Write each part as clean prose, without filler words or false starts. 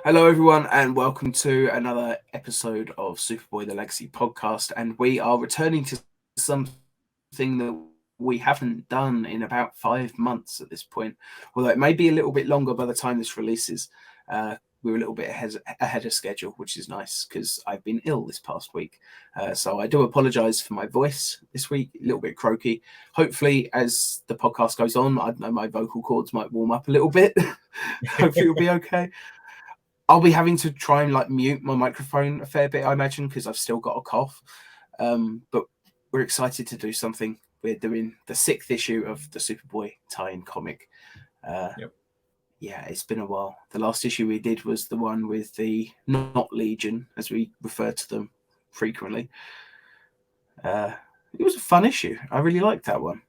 Hello, everyone, and welcome to another episode of Superboy, the Legacy podcast. And we are returning to something that we haven't done in about 5 months at this point, although it may be a little bit longer by the time this releases. We're a little bit ahead of schedule, which is nice because I've been ill this past week. So I do apologize for my voice this week, a little bit croaky. Hopefully, as the podcast goes on, I don't know, my vocal cords might warm up a little bit. Hopefully it'll be okay. I'll be having to try and mute my microphone a fair bit, I imagine, because I've still got a cough. But we're excited to do something. We're doing the 6th issue of the Superboy tie-in comic. Yep. Yeah, it's been a while. The last issue we did was the one with the Not Legion, as we refer to them frequently. It was a fun issue. I really liked that one.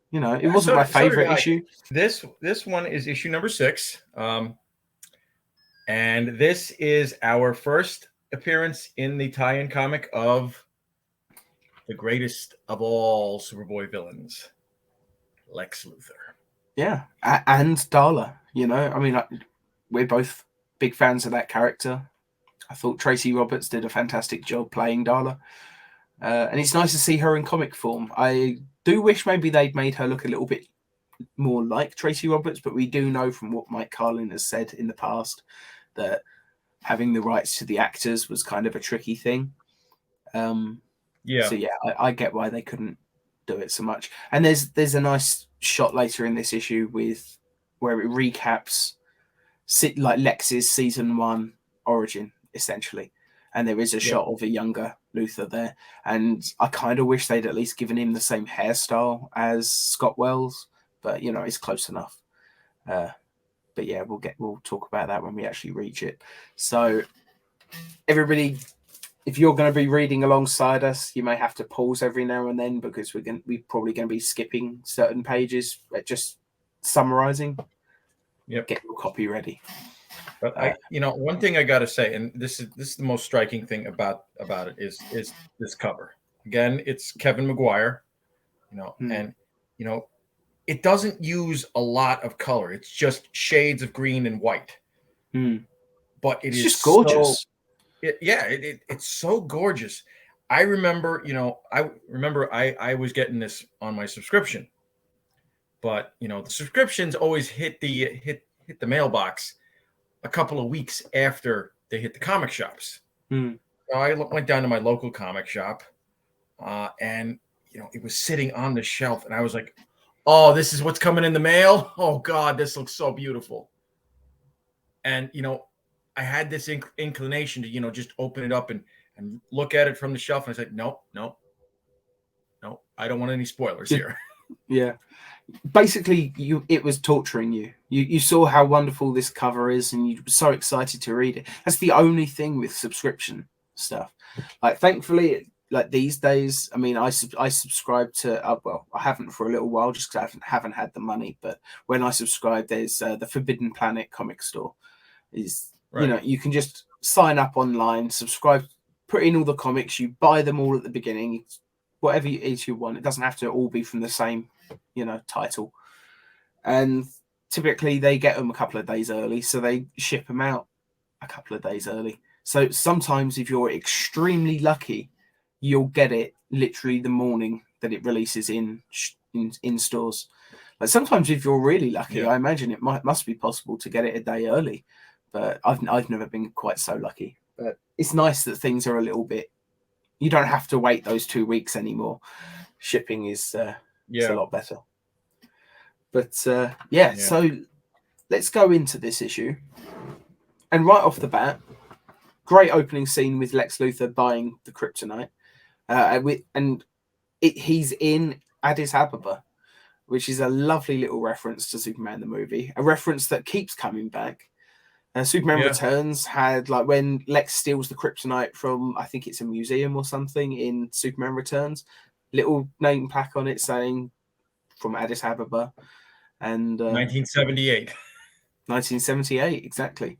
You know, it wasn't my favorite issue. This one is issue number 6. And this is our first appearance in the tie-in comic of the greatest of all Superboy villains, Lex Luthor. Yeah, and Darla. You know, I mean, we're both big fans of that character. I thought Tracy Roberts did a fantastic job playing Darla. And it's nice to see her in comic form. I do wish maybe they'd made her look a little bit more like Tracy Roberts, but we do know from what Mike Carlin has said in the past that having the rights to the actors was kind of a tricky thing. So yeah, I get why they couldn't do it so much. And there's a nice shot later in this issue where it recaps like Lex's season 1 origin essentially, and there is a shot of a younger Luthor there. And I kind of wish they'd at least given him the same hairstyle as Scott Wells, but you know, it's close enough. But yeah, we'll talk about that when we actually reach it. So everybody, if you're going to be reading alongside us, you may have to pause every now and then because we're probably going to be skipping certain pages, just summarizing. Yep. Get your copy ready. But one thing I got to say, and this is the most striking thing about it is this cover. Again, it's Kevin McGuire, and it doesn't use a lot of color. It's just shades of green and white. But it's just gorgeous. It's so gorgeous. I remember, I was getting this on my subscription, but the subscriptions always hit the mailbox a couple of weeks after they hit the comic shops. So I went down to my local comic shop, and it was sitting on the shelf, and I was like, oh, this is what's coming in the mail. Oh God, this looks so beautiful. And, I had this inclination to, just open it up and look at it from the shelf. And I said, no, I don't want any spoilers here. Yeah. Basically, it was torturing you. You saw how wonderful this cover is and you were so excited to read it. That's the only thing with subscription stuff. Like, thankfully, like these days, I mean, I subscribe to, I haven't for a little while just because I haven't had the money. But when I subscribe, there's the Forbidden Planet comic store. Right. You can just sign up online, subscribe, put in all the comics, you buy them all at the beginning, whatever you want. It doesn't have to all be from the same, title. And typically they get them a couple of days early, so they ship them out a couple of days early. So sometimes if you're extremely lucky, you'll get it literally the morning that it releases in stores. Like sometimes if you're really lucky, I imagine it must be possible to get it a day early. But I've never been quite so lucky. But it's nice that things are a little bit. You don't have to wait those 2 weeks anymore. Shipping is a lot better. But so let's go into this issue. And right off the bat, great opening scene with Lex Luthor buying the kryptonite, he's in Addis Ababa, which is a lovely little reference to Superman the movie, a reference that keeps coming back. Superman Returns had, like, when Lex steals the kryptonite from, I think it's a museum or something in Superman Returns, little name plaque on it saying from Addis Ababa. And 1978. 1978, exactly.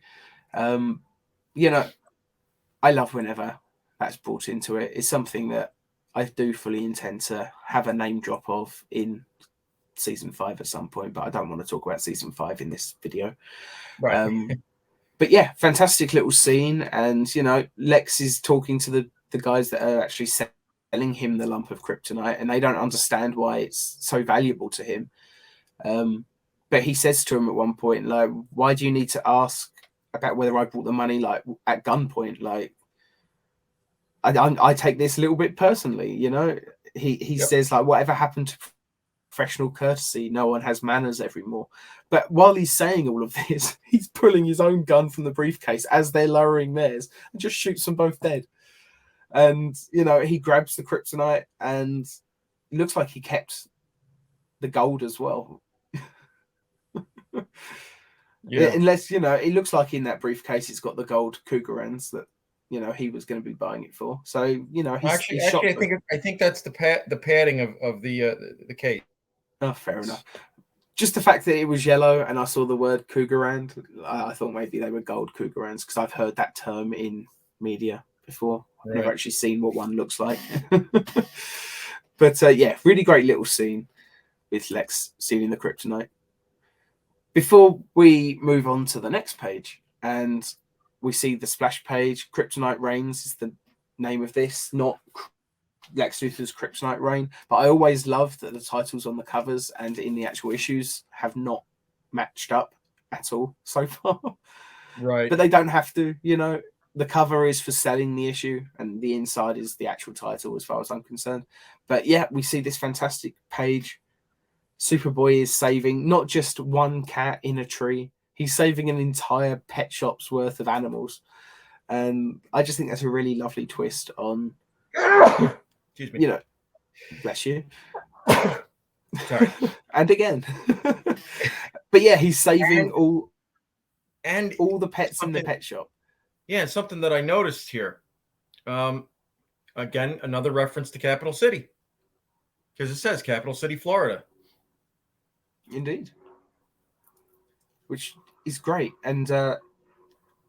You know, I love whenever that's brought into it. It's something that I do fully intend to have a name drop of in season 5 at some point, but I don't want to talk about season 5 in this video. Right. But yeah, fantastic little scene. And, you know, Lex is talking to the guys that are actually selling him the lump of kryptonite, and they don't understand why it's so valuable to him. But he says to him at one point, like, why do you need to ask about whether I brought the money, like, at gunpoint? Like, I take this a little bit personally, you know. He says, like, whatever happened to professional courtesy? No one has manners anymore. But while he's saying all of this, he's pulling his own gun from the briefcase as they're lowering theirs and just shoots them both dead. And, you know, he grabs the kryptonite, and it looks like he kept the gold as well. Yeah. Unless, you know, it looks like in that briefcase it's got the gold Cougarans that, you know, he was going to be buying it for. So, you know, he's shot. I think that's the padding of the case. Oh, fair enough. Just the fact that it was yellow and I saw the word Cougarand, I thought maybe they were gold Cougarans, because I've heard that term in media before. I've never actually seen what one looks like. But yeah, really great little scene with Lex stealing the kryptonite. Before we move on to the next page, and we see the splash page, Kryptonite Reigns is the name of this, not Lex Luthor's Kryptonite Reign. But I always love that the titles on the covers and in the actual issues have not matched up at all so far. Right. But they don't have to, you know. The cover is for selling the issue, and the inside is the actual title as far as I'm concerned. But yeah, we see this fantastic page. Superboy is saving not just one cat in a tree, he's saving an entire pet shop's worth of animals. And I just think that's a really lovely twist on, excuse me, you know, bless you. Sorry. And again. But yeah, he's saving all the pets in the pet shop. Yeah, something that I noticed here. Again, another reference to Capital City, because it says Capital City, Florida. Indeed. Which is great. And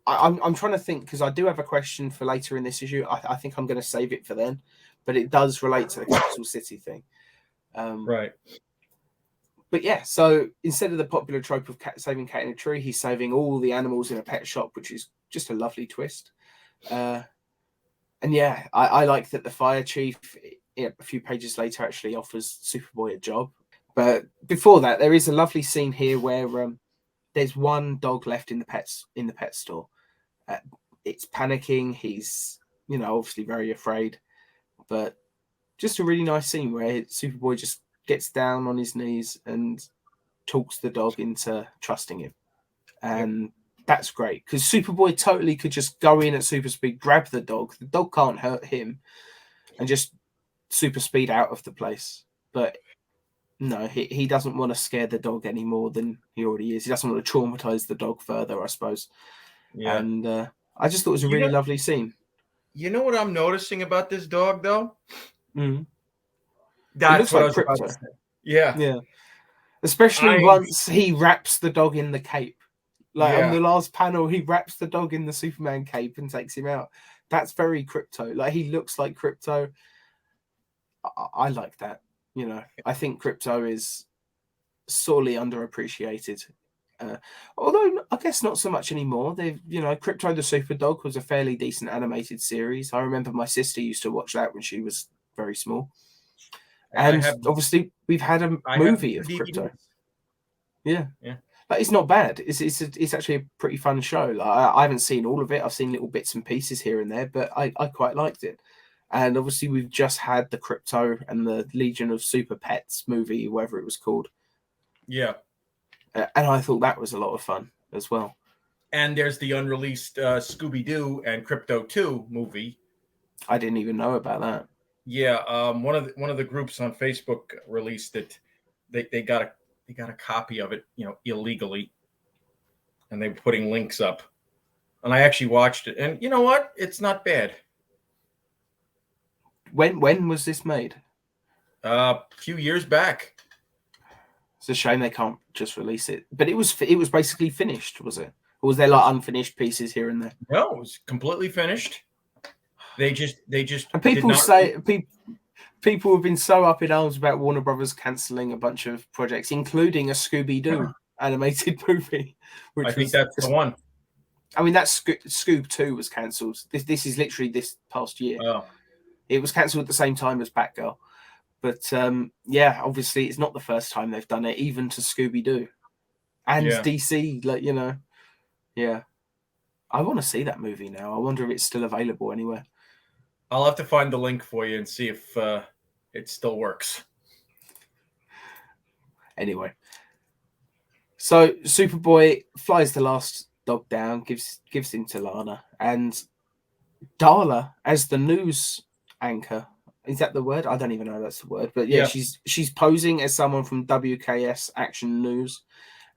I'm trying to think, because I do have a question for later in this issue. I think I'm going to save it for then, but it does relate to the Capital City thing. Right. But yeah, so instead of the popular trope of saving cat in a tree, he's saving all the animals in a pet shop, which is just a lovely twist. And yeah, I like that the fire chief, a few pages later, actually offers Superboy a job. But before that, there is a lovely scene here where there's one dog left in the pet store. It's panicking. He's, you know, obviously very afraid. But just a really nice scene where Superboy just gets down on his knees and talks the dog into trusting him. And that's great, because Superboy totally could just go in at super speed, grab the dog. The dog can't hurt him, and just super speed out of the place. But no, he doesn't want to scare the dog any more than he already is. He doesn't want to traumatize the dog further, I suppose. Yeah. And I just thought it was a really lovely scene. You know what I'm noticing about this dog, though? Mm. That's what I was about to say. Yeah. Yeah. Especially once he wraps the dog in the cape. Like on the last panel, he wraps the dog in the Superman cape and takes him out. That's very Krypto. Like, he looks like Krypto. I like that. You know, I think Krypto is sorely underappreciated. Although I guess not so much anymore. They've, you know, Krypto the Super Dog was a fairly decent animated series. I remember my sister used to watch that when she was very small. And obviously we've had a movie of Krypto. Yeah. Like, it's not bad. It's actually a pretty fun show. Like, I haven't seen all of it. I've seen little bits and pieces here and there, but I quite liked it. And obviously we've just had the Krypto and the Legion of Super Pets movie, whatever it was called. Yeah. And I thought that was a lot of fun as well. And there's the unreleased Scooby-Doo and Krypto 2 movie. I didn't even know about that. Yeah, one of the groups on Facebook released it. They got a copy of it, you know, illegally, and they were putting links up. And I actually watched it, and you know what? It's not bad. When was this made? A few years back. It's a shame they can't just release it. But it was basically finished, was it? Or was there like unfinished pieces here and there? No, it was completely finished. They just And did people not. say people have been so up in arms about Warner Brothers cancelling a bunch of projects, including a Scooby-Doo animated movie. Which I think that's the one. I mean, that's Scoob 2 was cancelled. This is literally this past year. Oh. It was cancelled at the same time as Batgirl. But yeah, obviously it's not the first time they've done it, even to Scooby-Doo and DC. Like, you know, yeah. I want to see that movie now. I wonder if it's still available anywhere. I'll have to find the link for you and see if it still works. Anyway, so Superboy flies the last dog down, gives him to Lana, and Darla as the news anchor. Is that the word? I don't even know if that's the word, but yeah. She's posing as someone from WKS Action News,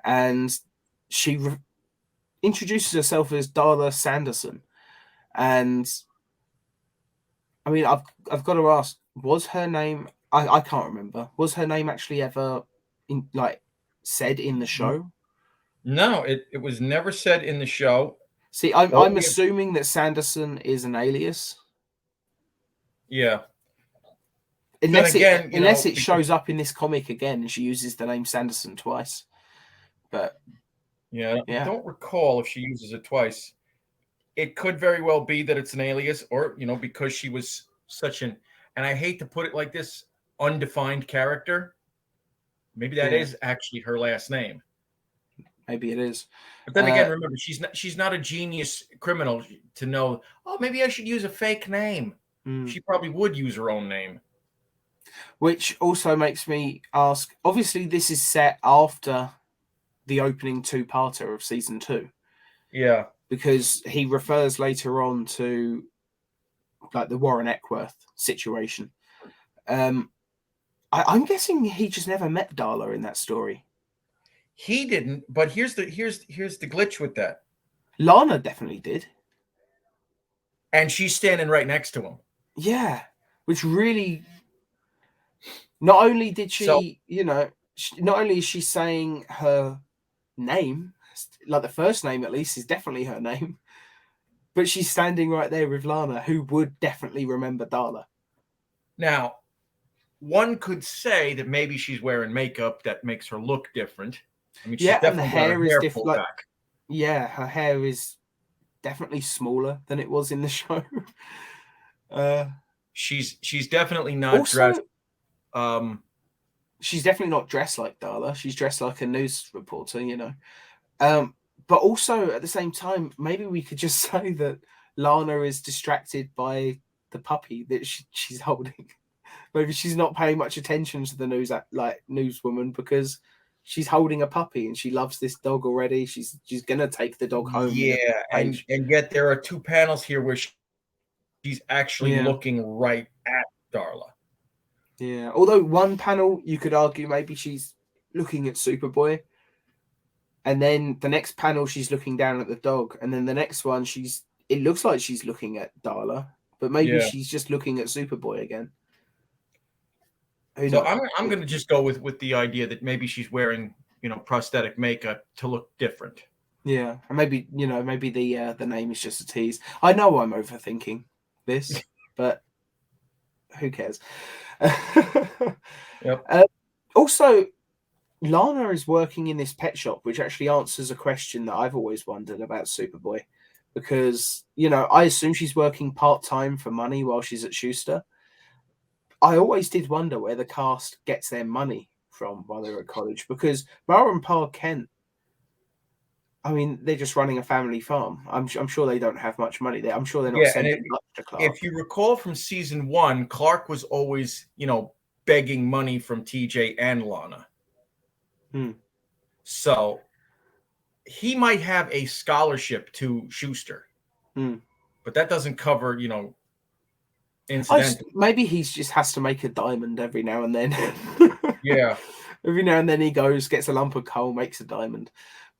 and she introduces herself as Darla Sanderson. And I mean, I've got to ask, was her name? I can't remember. Was her name actually ever said in the show? No, it was never said in the show. See, I'm assuming that Sanderson is an alias. Yeah. Unless it shows up in this comic again and she uses the name Sanderson twice. But yeah, I don't recall if she uses it twice. It could very well be that it's an alias, or because she was such and I hate to put it like this, undefined character. Maybe that is actually her last name. Maybe it is. But then again, remember, she's not a genius criminal to know, oh, maybe I should use a fake name. She probably would use her own name. Which also makes me ask, obviously this is set after the opening two-parter of season 2. Yeah. Because he refers later on to like the Warren Eckworth situation. I'm guessing he just never met Darla in that story. He didn't, but here's the glitch with that. Lana definitely did. And she's standing right next to him. Yeah. Which really, not only did she, not only is she saying her name, like the first name at least is definitely her name, but she's standing right there with Lana, who would definitely remember Darla. Now, one could say that maybe she's wearing makeup that makes her look different. I mean, she's definitely and the hair is different. Like, yeah, her hair is definitely smaller than it was in the show. She's definitely not dressed. She's definitely not dressed like Darla. She's dressed like a news reporter, But also at the same time, maybe we could just say that Lana is distracted by the puppy that she's holding. Maybe she's not paying much attention to the newswoman because she's holding a puppy and she loves this dog already. She's gonna take the dog home. Yeah, and yet there are 2 panels here where she's actually looking right at Darla. Yeah, although one panel you could argue maybe she's looking at Superboy, and then the next panel she's looking down at the dog, and then the next one it looks like she's looking at Darla, but maybe she's just looking at Superboy again. So I'm going to just go with the idea that maybe she's wearing prosthetic makeup to look different. Yeah, and maybe the name is just a tease. I know I'm overthinking this, but who cares? Yep. Also, Lana is working in this pet shop, which actually answers a question that I've always wondered about Superboy, because I assume she's working part-time for money while she's at Schuster. I always did wonder where the cast gets their money from while they're at college, because Ma and Pa Kent, I mean, they're just running a family farm. I'm sure they don't have much money there. I'm sure they're not sending much to Clark. If you recall from season 1, Clark was always, begging money from TJ and Lana. So he might have a scholarship to Schuster, but that doesn't cover, incidental. Maybe he just has to make a diamond every now and then. Yeah. Every now and then he goes, gets a lump of coal, makes a diamond.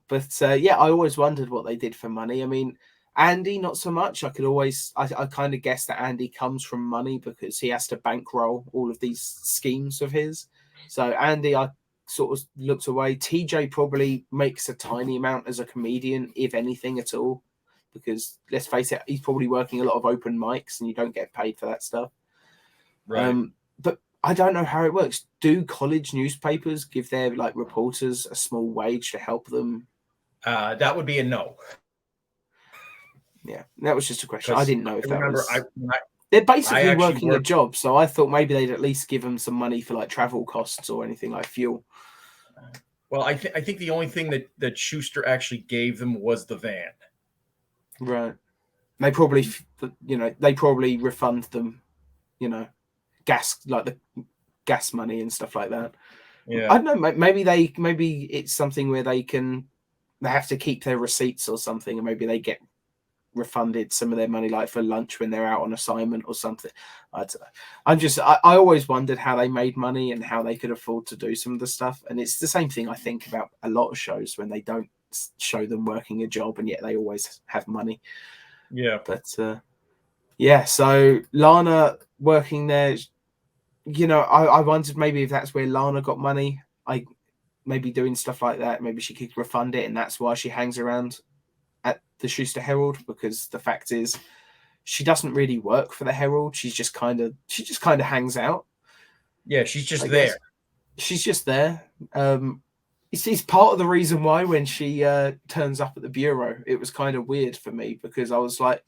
But I always wondered what they did for money. I mean, Andy, not so much. I kind of guess that Andy comes from money because he has to bankroll all of these schemes of his. So Andy, I sort of looked away. TJ probably makes a tiny amount as a comedian, if anything at all, because let's face it, he's probably working a lot of open mics and you don't get paid for that stuff. Right. But I don't know how it works. Do college newspapers give their like reporters a small wage to help them? That would be a no. Yeah, that was just a question. I didn't know if that was. They're basically working a job, so I thought maybe they'd at least give them some money for like travel costs or anything like fuel. Well, I think the only thing that Schuster actually gave them was the van. Right. They probably, they probably refund them, gas, like the gas money and stuff like that. Yeah. I don't know. Maybe it's something where they have to keep their receipts or something, and maybe they get refunded some of their money, like for lunch when they're out on assignment or something. I always wondered how they made money and how they could afford to do some of the stuff. And it's the same thing I think about a lot of shows when they don't show them working a job and yet they always have money. Yeah. But so Lana working there, I wondered maybe if that's where Lana got money. Maybe doing stuff like that, maybe she could refund it, and that's why she hangs around at the Schuster Herald, because the fact is she doesn't really work for the Herald. She just kind of hangs out. Yeah, she's just there. She's just there. It's part of the reason why when she turns up at the bureau, it was kind of weird for me, because I was like,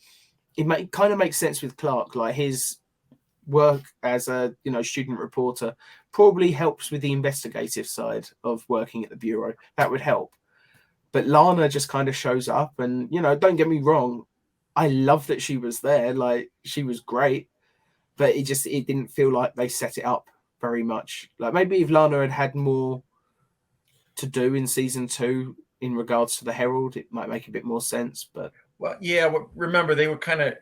it kind of makes sense with Clark, like his work as a student reporter probably helps with the investigative side of working at the bureau. That would help. But Lana just kind of shows up, and don't get me wrong, I love that she was there. Like, she was great, but it didn't feel like they set it up very much. Like, maybe if Lana had more to do in season 2 in regards to the Herald, it might make a bit more sense. But remember, they were kind of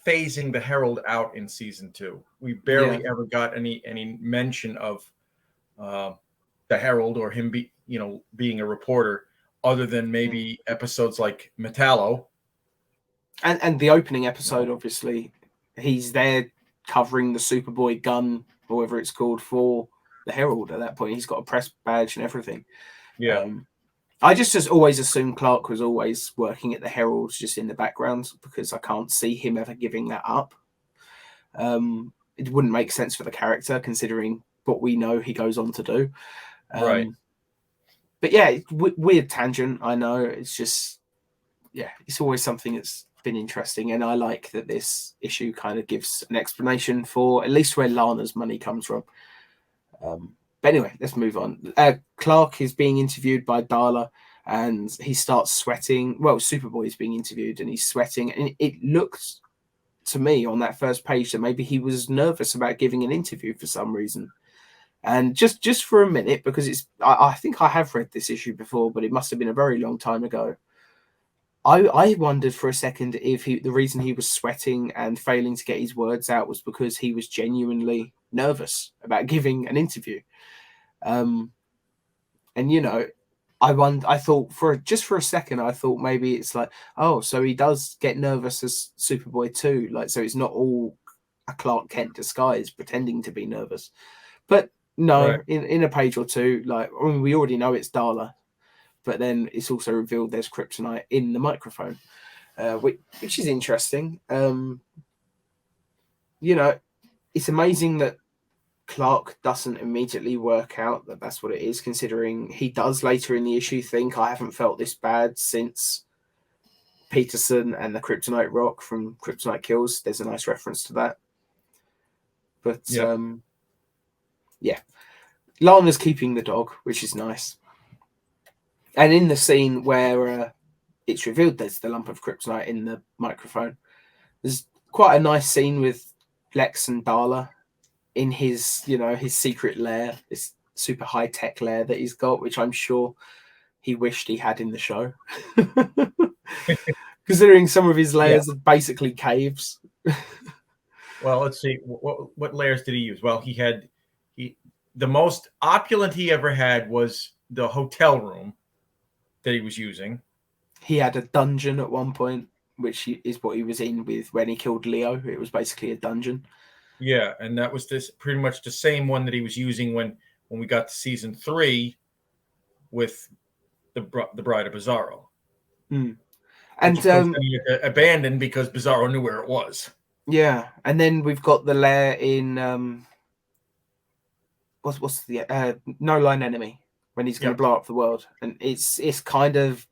phasing the Herald out in season 2. We barely ever got any mention of the Herald or him being a reporter, other than maybe episodes like Metallo. And the opening episode, obviously, he's there covering the Superboy gun, or whatever it's called, for the Herald at that point. He's got a press badge and everything. Yeah. I just always assumed Clark was always working at the Herald, just in the background, because I can't see him ever giving that up. It wouldn't make sense for the character, considering what we know he goes on to do. Right. But yeah, weird tangent, I know. It's just, it's always something that's been interesting. And I like that this issue kind of gives an explanation for at least where Lana's money comes from. But anyway, let's move on. Clark is being interviewed by Darla, and he starts sweating. Well, Superboy is being interviewed, and he's sweating. And it looked to me on that first page that maybe he was nervous about giving an interview for some reason. And just for a minute, because I think I have read this issue before, but it must have been a very long time ago. I wondered for a second if the reason he was sweating and failing to get his words out was because he was genuinely nervous about giving an interview. And I thought for a second, I thought maybe it's like, oh, so he does get nervous as Superboy too, like, so it's not all a Clark Kent disguise pretending to be nervous. But no, right. in a page or two, like, I mean, we already know it's Darla, but then it's also revealed there's kryptonite in the microphone, which is interesting. It's amazing that Clark doesn't immediately work out that that's what it is, considering he does later in the issue think, I haven't felt this bad since Peterson and the kryptonite rock from Kryptonite Kills. There's a nice reference to that. But Lana's keeping the dog, which is nice. And in the scene where it's revealed there's the lump of kryptonite in the microphone, there's quite a nice scene with Lex and Darla in his, his secret lair, this super high-tech lair that he's got, which I'm sure he wished he had in the show. Considering some of his lairs are basically caves. Well, let's see. What layers did he use? Well, the most opulent he ever had was the hotel room that he was using. He had a dungeon at one point, which is what he was in with when he killed Leo. It was basically a dungeon. Yeah, and that was pretty much the same one that he was using when when we got to season 3 with the Bride of Bizarro. And which of course he abandoned because Bizarro knew where it was. Yeah, and then we've got the lair in what's the No Line Enemy, when he's going to blow up the world, and it's kind of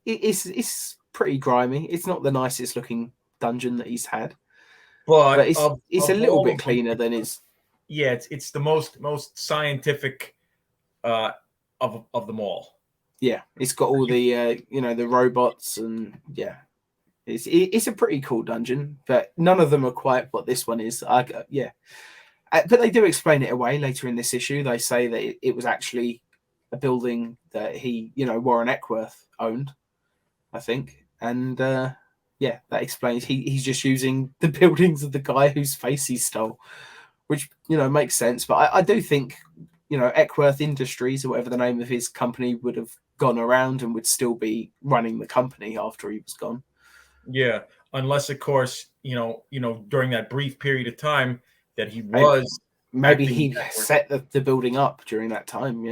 it's pretty grimy. It's not the nicest looking dungeon that he's had, but it's a little bit cleaner than his. Yeah, it's the most scientific of them all. Yeah, it's got all the the robots, and yeah, it's a pretty cool dungeon, but none of them are quite what this one is. But they do explain it away later in this issue. They say that it was actually a building that he, Warren Eckworth owned, I think, and that explains he's just using the buildings of the guy whose face he stole, which makes sense. But I do think Eckworth Industries, or whatever the name of his company, would have gone around and would still be running the company after he was gone. Yeah, unless of course during that brief period of time that he was maybe he set the building up during that time.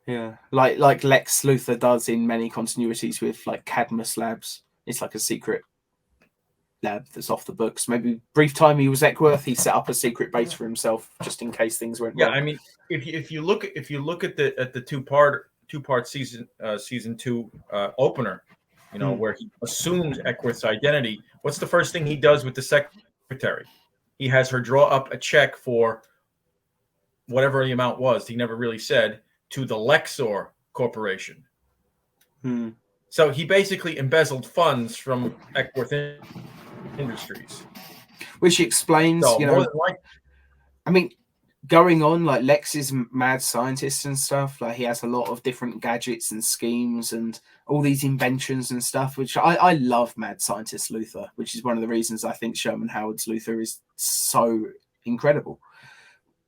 Yeah, like Lex Luthor does in many continuities with like Cadmus Labs. It's like a secret lab that's off the books. Maybe brief time he was Eckworth, he set up a secret base for himself just in case things went wrong. I mean, if you look at the two-part season 2 opener, where he assumes Eckworth's identity, what's the first thing he does with the secretary? He has her draw up a check for whatever the amount was. He never really said, to the Lexor Corporation. So he basically embezzled funds from Eckworth Industries, which explains, I mean, going on, like Lex is mad scientist and stuff. Like he has a lot of different gadgets and schemes and all these inventions and stuff, which I love mad scientist Luthor, which is one of the reasons I think Sherman Howard's Luthor is so incredible.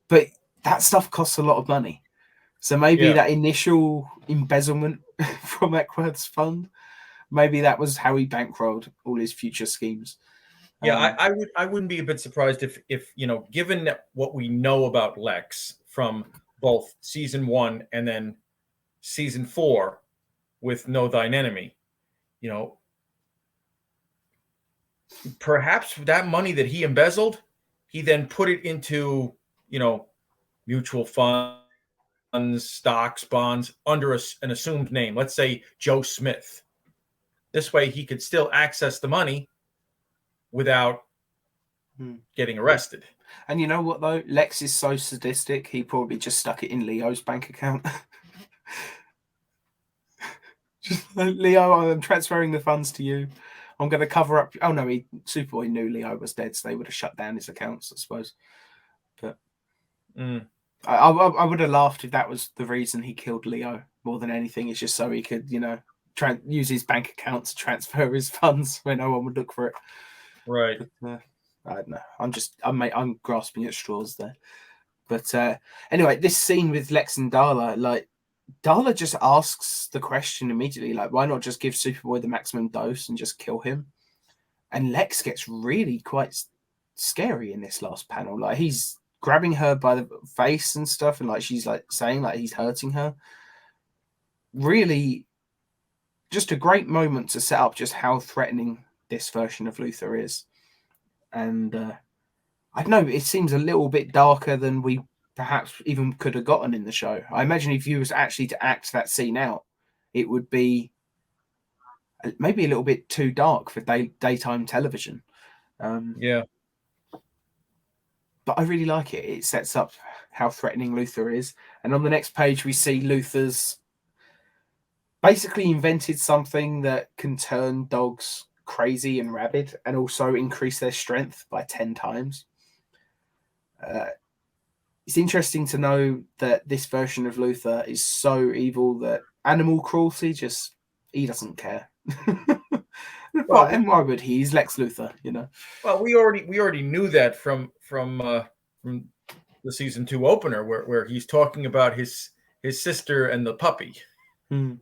But that stuff costs a lot of money. So maybe that initial embezzlement from Eckworth's fund, maybe that was how he bankrolled all his future schemes. Yeah, I wouldn't be a bit surprised if given what we know about Lex from both season 1 and then season 4 with Know Thine Enemy, perhaps that money that he embezzled, he then put it into mutual funds, stocks, bonds under an assumed name. Let's say Joe Smith. This way, he could still access the money without getting arrested. And you know what, though? Lex is so sadistic, he probably just stuck it in Leo's bank account. Just, Leo, I'm transferring the funds to you. I'm going to cover up. Oh, no, Superboy knew Leo was dead, so they would have shut down his accounts, I suppose. But I would have laughed if that was the reason he killed Leo more than anything. It's just so he could, use his bank account to transfer his funds when no one would look for it. Right. But, I don't know. I'm grasping at straws there. But anyway, this scene with Lex and Darla, like Darla just asks the question immediately, like, why not just give Superboy the maximum dose and just kill him? And Lex gets really quite scary in this last panel. Like he's grabbing her by the face and stuff, and like she's like saying like he's hurting her. Really, just a great moment to set up just how threatening this version of Luthor is. And I don't know, it seems a little bit darker than we perhaps even could have gotten in the show. I imagine if you was actually to act that scene out, it would be maybe a little bit too dark for daytime television. Yeah. But I really like it. It sets up how threatening Luthor is. And on the next page, we see Luthor's basically invented something that can turn dogs crazy and rabid and also increase their strength by 10 times. It's interesting to know that this version of Luthor is so evil that animal cruelty he doesn't care. Well, and why would he? He's Lex Luthor, Well, we already knew that from the season 2 opener where he's talking about his sister and the puppy. And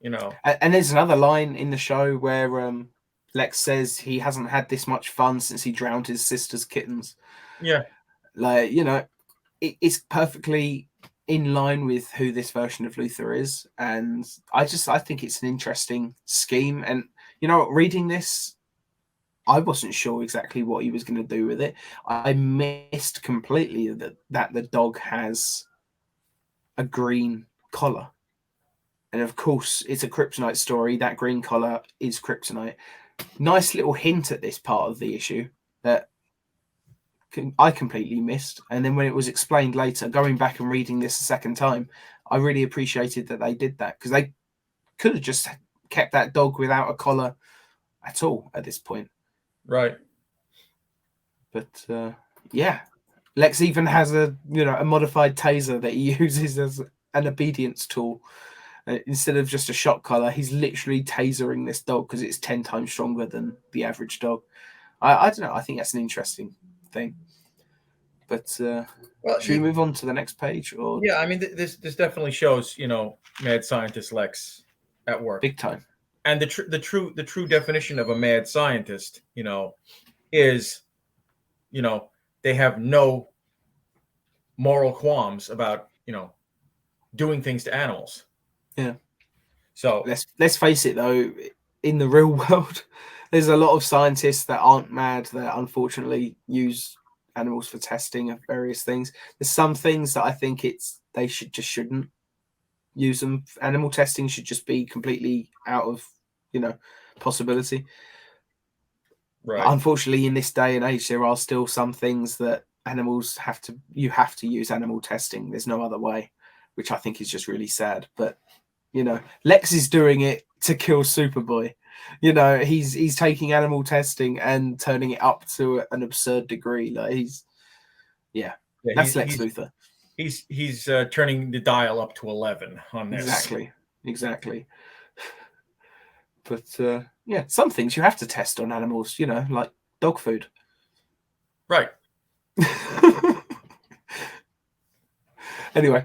there's another line in the show where Lex says he hasn't had this much fun since he drowned his sister's kittens. Yeah. Like, it's perfectly in line with who this version of Luther is, and I think it's an interesting scheme. And you know, reading this, I wasn't sure exactly what he was going to do with it. I missed completely that the dog has a green collar, and of course, it's a kryptonite story. That green collar is kryptonite. Nice little hint at this part of the issue that I completely missed. And then when it was explained later, going back and reading this a second time, I really appreciated that they did that, because they could have just kept that dog without a collar at all at this point. Right. But yeah, Lex even has a modified taser that he uses as an obedience tool. Instead of just a shock collar, he's literally tasering this dog because it's 10 times stronger than the average dog. I don't know. I think that's an interesting thing. But well, should we move on to the next page? Or yeah, I mean, this definitely shows, mad scientist Lex at work, big time. And the true definition of a mad scientist, is, they have no moral qualms about, doing things to animals. Yeah. So let's face it, though, in the real world, there's a lot of scientists that aren't mad that unfortunately use animals for testing of various things. There's some things that I think they shouldn't use them. Animal testing should just be completely out of possibility. Right. But unfortunately, in this day and age, there are still some things that you have to use animal testing. There's no other way, which I think is just really sad. But Lex is doing it to kill Superboy. He's taking animal testing and turning it up to an absurd degree. Like that's Lex Luthor. He's turning the dial up to 11 on this. Exactly. But some things you have to test on animals. Like dog food. Right. Anyway,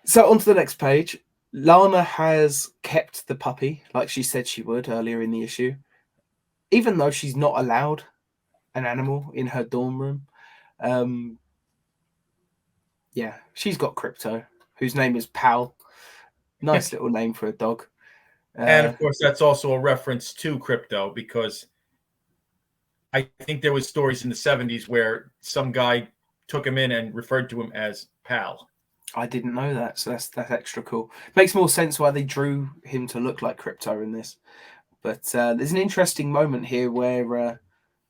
so on to the next page. Lana has kept the puppy like she said she would earlier in the issue, even though she's not allowed an animal in her dorm room. She's got Crypto, whose name is Pal. Nice little name for a dog. And of course, that's also a reference to Crypto, because I think there was stories in the 70s where some guy took him in and referred to him as Pal. I didn't know that, so that's extra cool. Makes more sense why they drew him to look like Crypto in this. But there's an interesting moment here where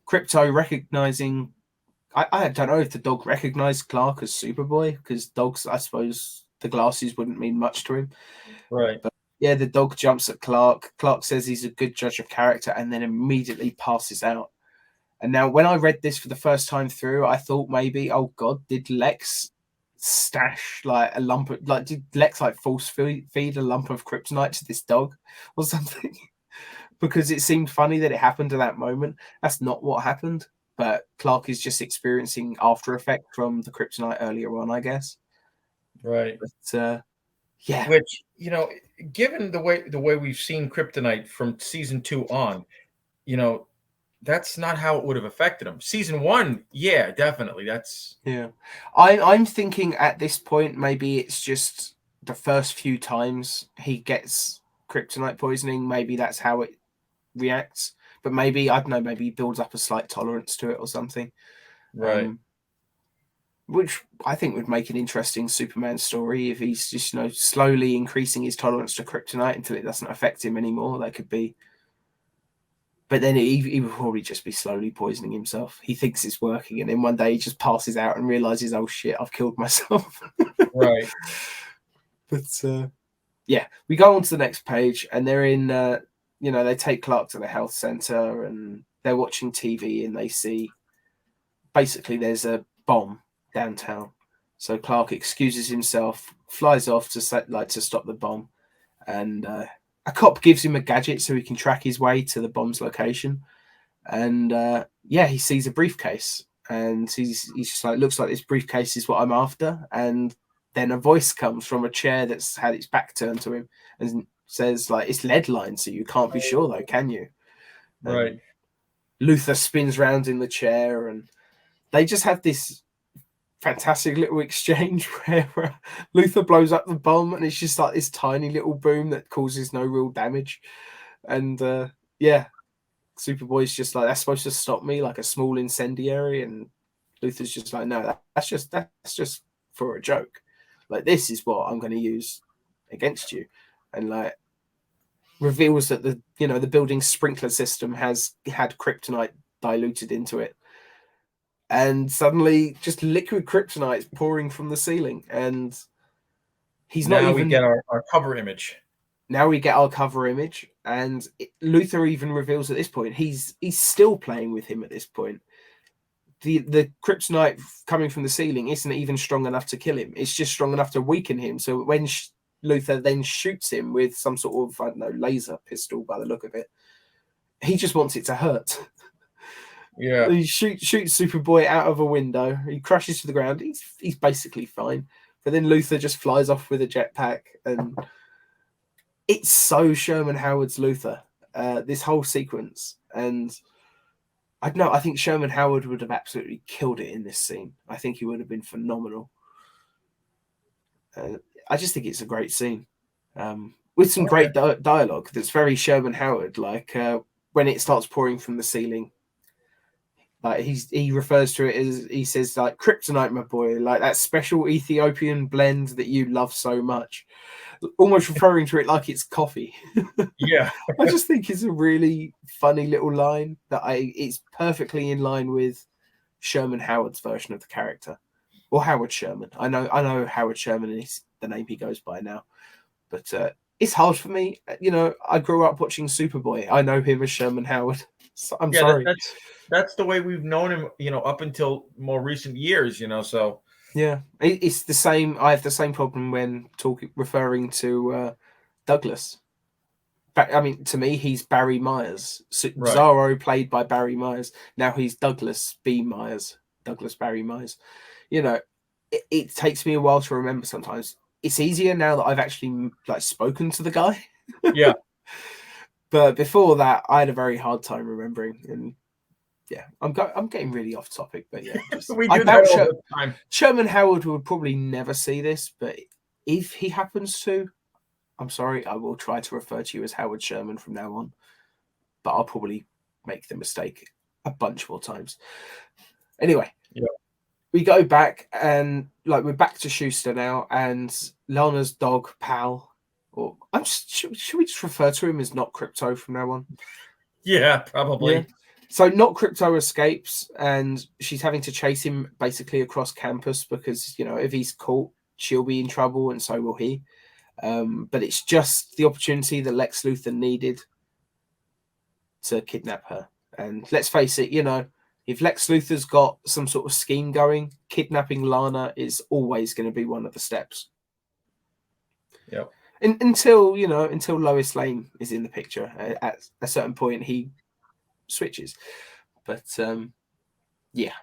Crypto recognizing... I don't know if the dog recognized Clark as Superboy, because dogs, I suppose, the glasses wouldn't mean much to him. Right. But yeah, the dog jumps at Clark. Clark says he's a good judge of character and then immediately passes out. And now when I read this for the first time through, I thought maybe, oh God, did Lex stash did Lex force feed a lump of kryptonite to this dog or something? Because it seemed funny that it happened at that moment. That's not what happened. But Clark is just experiencing after effect from the kryptonite earlier on, I guess. Right. But yeah. Which, given the way we've seen kryptonite from season 2 on, that's not how it would have affected him. Season 1, yeah, definitely. I'm thinking at this point maybe it's just the first few times he gets kryptonite poisoning. Maybe that's how it reacts. But maybe, I don't know, maybe he builds up a slight tolerance to it or something. Right. Which I think would make an interesting Superman story if he's just, slowly increasing his tolerance to kryptonite until it doesn't affect him anymore. That could be. But then he would probably just be slowly poisoning himself. He thinks it's working, and then one day he just passes out and realizes, oh shit, I've killed myself. Right. But we go on to the next page, and they're in, they take Clark to the health center, and they're watching TV, and they see basically there's a bomb downtown. So Clark excuses himself, flies off to stop the bomb, and a cop gives him a gadget so he can track his way to the bomb's location. And he sees a briefcase, and he's just like, looks like this briefcase is what I'm after. And then a voice comes from a chair that's had its back turned to him and says, it's lead lined, so you can't be sure though, can you? Right. Luther spins round in the chair, and they just have this fantastic little exchange where Luther blows up the bomb and it's just like this tiny little boom that causes no real damage. And Superboy's just like, that's supposed to stop me, like a small incendiary. And Luther's just like, no, that's just for a joke. Like, this is what I'm going to use against you. And like reveals that the building's sprinkler system has had kryptonite diluted into it. And suddenly just liquid kryptonite is pouring from the ceiling. And he's now not even... we get our cover image. Now we get our cover image, and Luther even reveals at this point he's still playing with him at this point. The kryptonite coming from the ceiling isn't even strong enough to kill him. It's just strong enough to weaken him. So when Luther then shoots him with some sort of, I don't know, laser pistol by the look of it, he just wants it to hurt. Yeah. He shoots Superboy out of a window. He crashes to the ground. He's basically fine. But then Luther just flies off with a jetpack, and it's so Sherman Howard's Luther, this whole sequence. And I don't know, I think Sherman Howard would have absolutely killed it in this scene. I think he would have been phenomenal. I just think it's a great scene. With some great dialogue that's very Sherman Howard, like when it starts pouring from the ceiling. Like he refers to it as, he says, like, kryptonite, my boy, like that special Ethiopian blend that you love so much. Almost referring to it like it's coffee. Yeah. I just think it's a really funny little line that it's perfectly in line with Sherman Howard's version of the character. Or Howard Sherman. I know Howard Sherman is the name he goes by now. But it's hard for me. I grew up watching Superboy. I know him as Sherman Howard. So I'm sorry. That's the way we've known him, up until more recent years, so. Yeah, it's the same. I have the same problem when referring to Douglas. I mean, to me, he's Barry Myers. Right. Zorro played by Barry Myers. Now he's Douglas B. Myers. Douglas Barry Myers. It takes me a while to remember sometimes. It's easier now that I've actually spoken to the guy. Yeah. But before that, I had a very hard time remembering. And yeah, I'm getting really off topic, but yeah. We do that all the time. Sherman Howard would probably never see this, but if he happens to, I'm sorry, I will try to refer to you as Howard Sherman from now on, but I'll probably make the mistake a bunch more times. Anyway, we go back and we're back to Schuster now, and Lana's dog Pal, or should we just refer to him as Not Crypto from now on? Yeah, probably. Yeah. So Not Crypto escapes, and she's having to chase him basically across campus because, if he's caught, she'll be in trouble, and so will he. But it's just the opportunity that Lex Luthor needed to kidnap her. And let's face it, if Lex Luthor's got some sort of scheme going, kidnapping Lana is always going to be one of the steps. Yep. Until Lois Lane is in the picture. At a certain point, he switches. But yeah.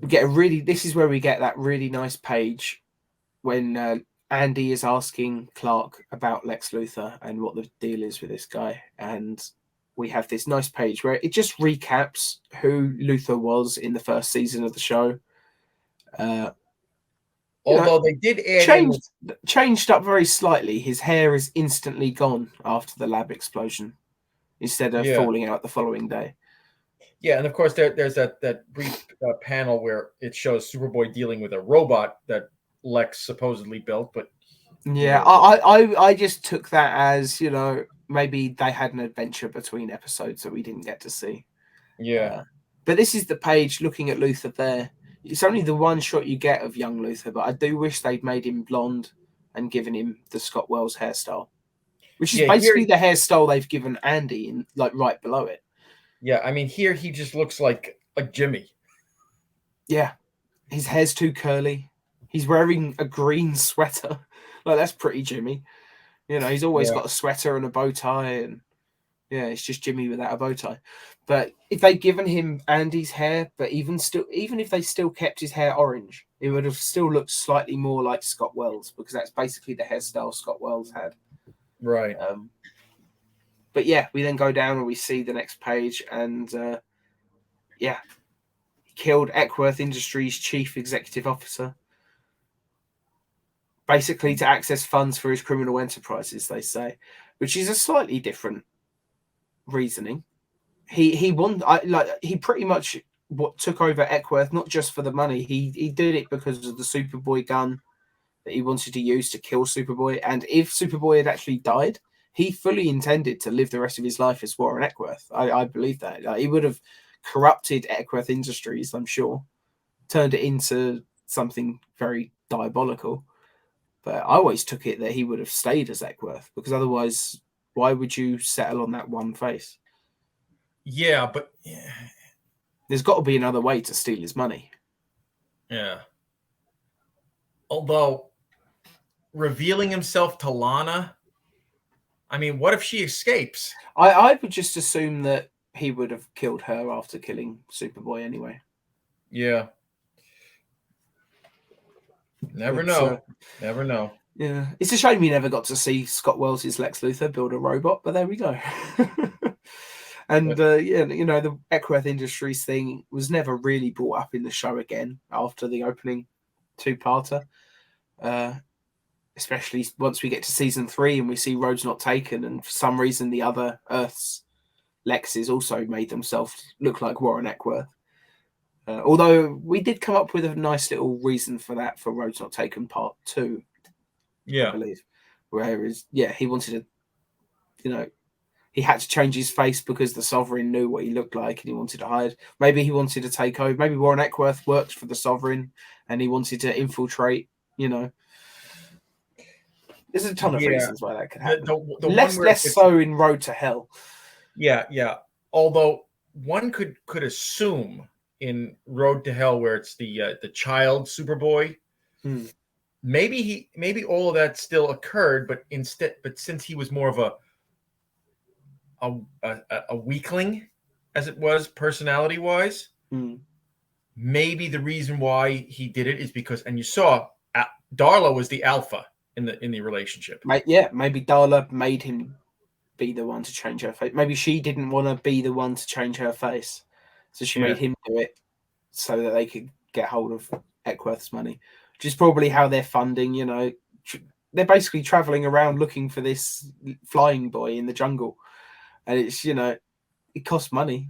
This is where we get that really nice page when Andy is asking Clark about Lex Luthor and what the deal is with this guy. And we have this nice page where it just recaps who Luthor was in the first season of the show. Although they did add changed up very slightly. His hair is instantly gone after the lab explosion instead of falling out the following day. Yeah, and of course there's that brief panel where it shows Superboy dealing with a robot that Lex supposedly built, but yeah, I just took that as maybe they had an adventure between episodes that we didn't get to see. Yeah, but this is the page looking at Luthor there. It's only the one shot you get of young Luthor, but I do wish they'd made him blonde and given him the Scott Wells hairstyle, which is basically the hairstyle they've given Andy in right below it. Yeah, I mean here he just looks like Jimmy. Yeah, his hair's too curly. He's wearing a green sweater. That's pretty Jimmy. He's always got a sweater and a bow tie, and it's just Jimmy without a bow tie. But if they'd given him Andy's hair, but even if they still kept his hair orange, it would have still looked slightly more like Scott Wells, because that's basically the hairstyle Scott Wells had. Right. But yeah, we then go down and we see the next page, and he killed Eckworth Industries' chief executive officer, basically to access funds for his criminal enterprises, they say, which is a slightly different reasoning. He pretty much took over Eckworth not just for the money. He did it because of the Superboy gun that he wanted to use to kill Superboy. And if Superboy had actually died, he fully intended to live the rest of his life as Warren Eckworth. I believe that. He would have corrupted Eckworth Industries, I'm sure, turned it into something very diabolical. But I always took it that he would have stayed as Eckworth, because otherwise, why would you settle on that one face? Yeah, but there's got to be another way to steal his money. Yeah. Although revealing himself to Lana, I mean, what if she escapes? I would just assume that he would have killed her after killing Superboy anyway. Yeah. Never know. Never know. Yeah. It's a shame we never got to see Scott Wells' Lex Luthor build a robot, but there we go. And the Eckworth Industries thing was never really brought up in the show again after the opening two-parter. Especially once we get to season 3 and we see Roads Not Taken, and for some reason the other Earth's Lexes also made themselves look like Warren Eckworth. Although we did come up with a nice little reason for that for Roads Not Taken Part 2. Yeah. I believe. Whereas, he wanted to, he had to change his face because the Sovereign knew what he looked like and he wanted to hide. Maybe he wanted to take over. Maybe Warren Eckworth worked for the Sovereign and he wanted to infiltrate, There's a ton of reasons why that could happen. Less so in Road to Hell. Yeah. Although one could assume in Road to Hell, where it's the child Superboy, maybe all of that still occurred, but since he was more of a weakling, as it was personality wise, maybe the reason why he did it is because, and you saw Darla was the alpha in the relationship. Maybe Darla made him be the one to change her face. Maybe she didn't want to be the one to change her face, so she made him do it so that they could get hold of Eckworth's money, which is probably how they're funding. They're basically traveling around looking for this flying boy in the jungle, and it's it costs money.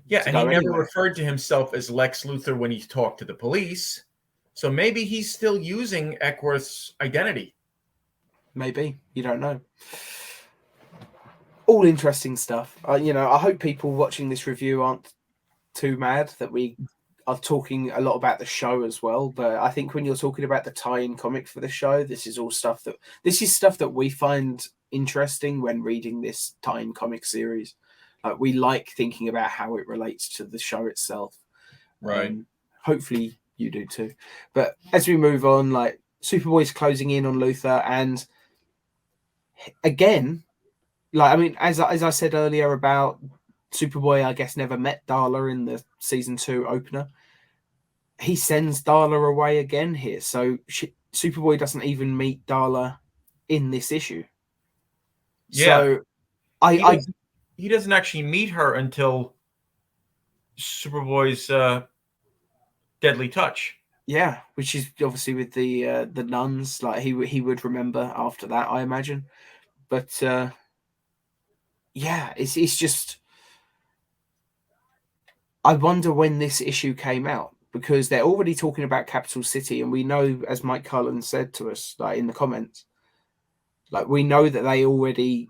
Yeah, and he never referred to himself as Lex Luthor when he talked to the police, so maybe he's still using Eckworth's identity. Maybe, you don't know. All interesting stuff. I hope people watching this review aren't too mad that we are talking a lot about the show as well. But I think when you're talking about the tie-in comic for the show, this is stuff that we find interesting when reading this tie-in comic series. We like thinking about how it relates to the show itself. Right. Hopefully you do too. But as we move on, Superboy's closing in on Luthor, and again, as I said earlier about Superboy, I guess never met Darla in the season 2 opener. He sends Darla away again here, so Superboy doesn't even meet Darla in this issue. Yeah. So he doesn't actually meet her until Superboy's deadly touch. Yeah, which is obviously with the nuns. He would remember after that, I imagine. But it's just, I wonder when this issue came out, because they're already talking about Capital City, and we know, as Mike Cullen said to us, in the comments, we know that they already,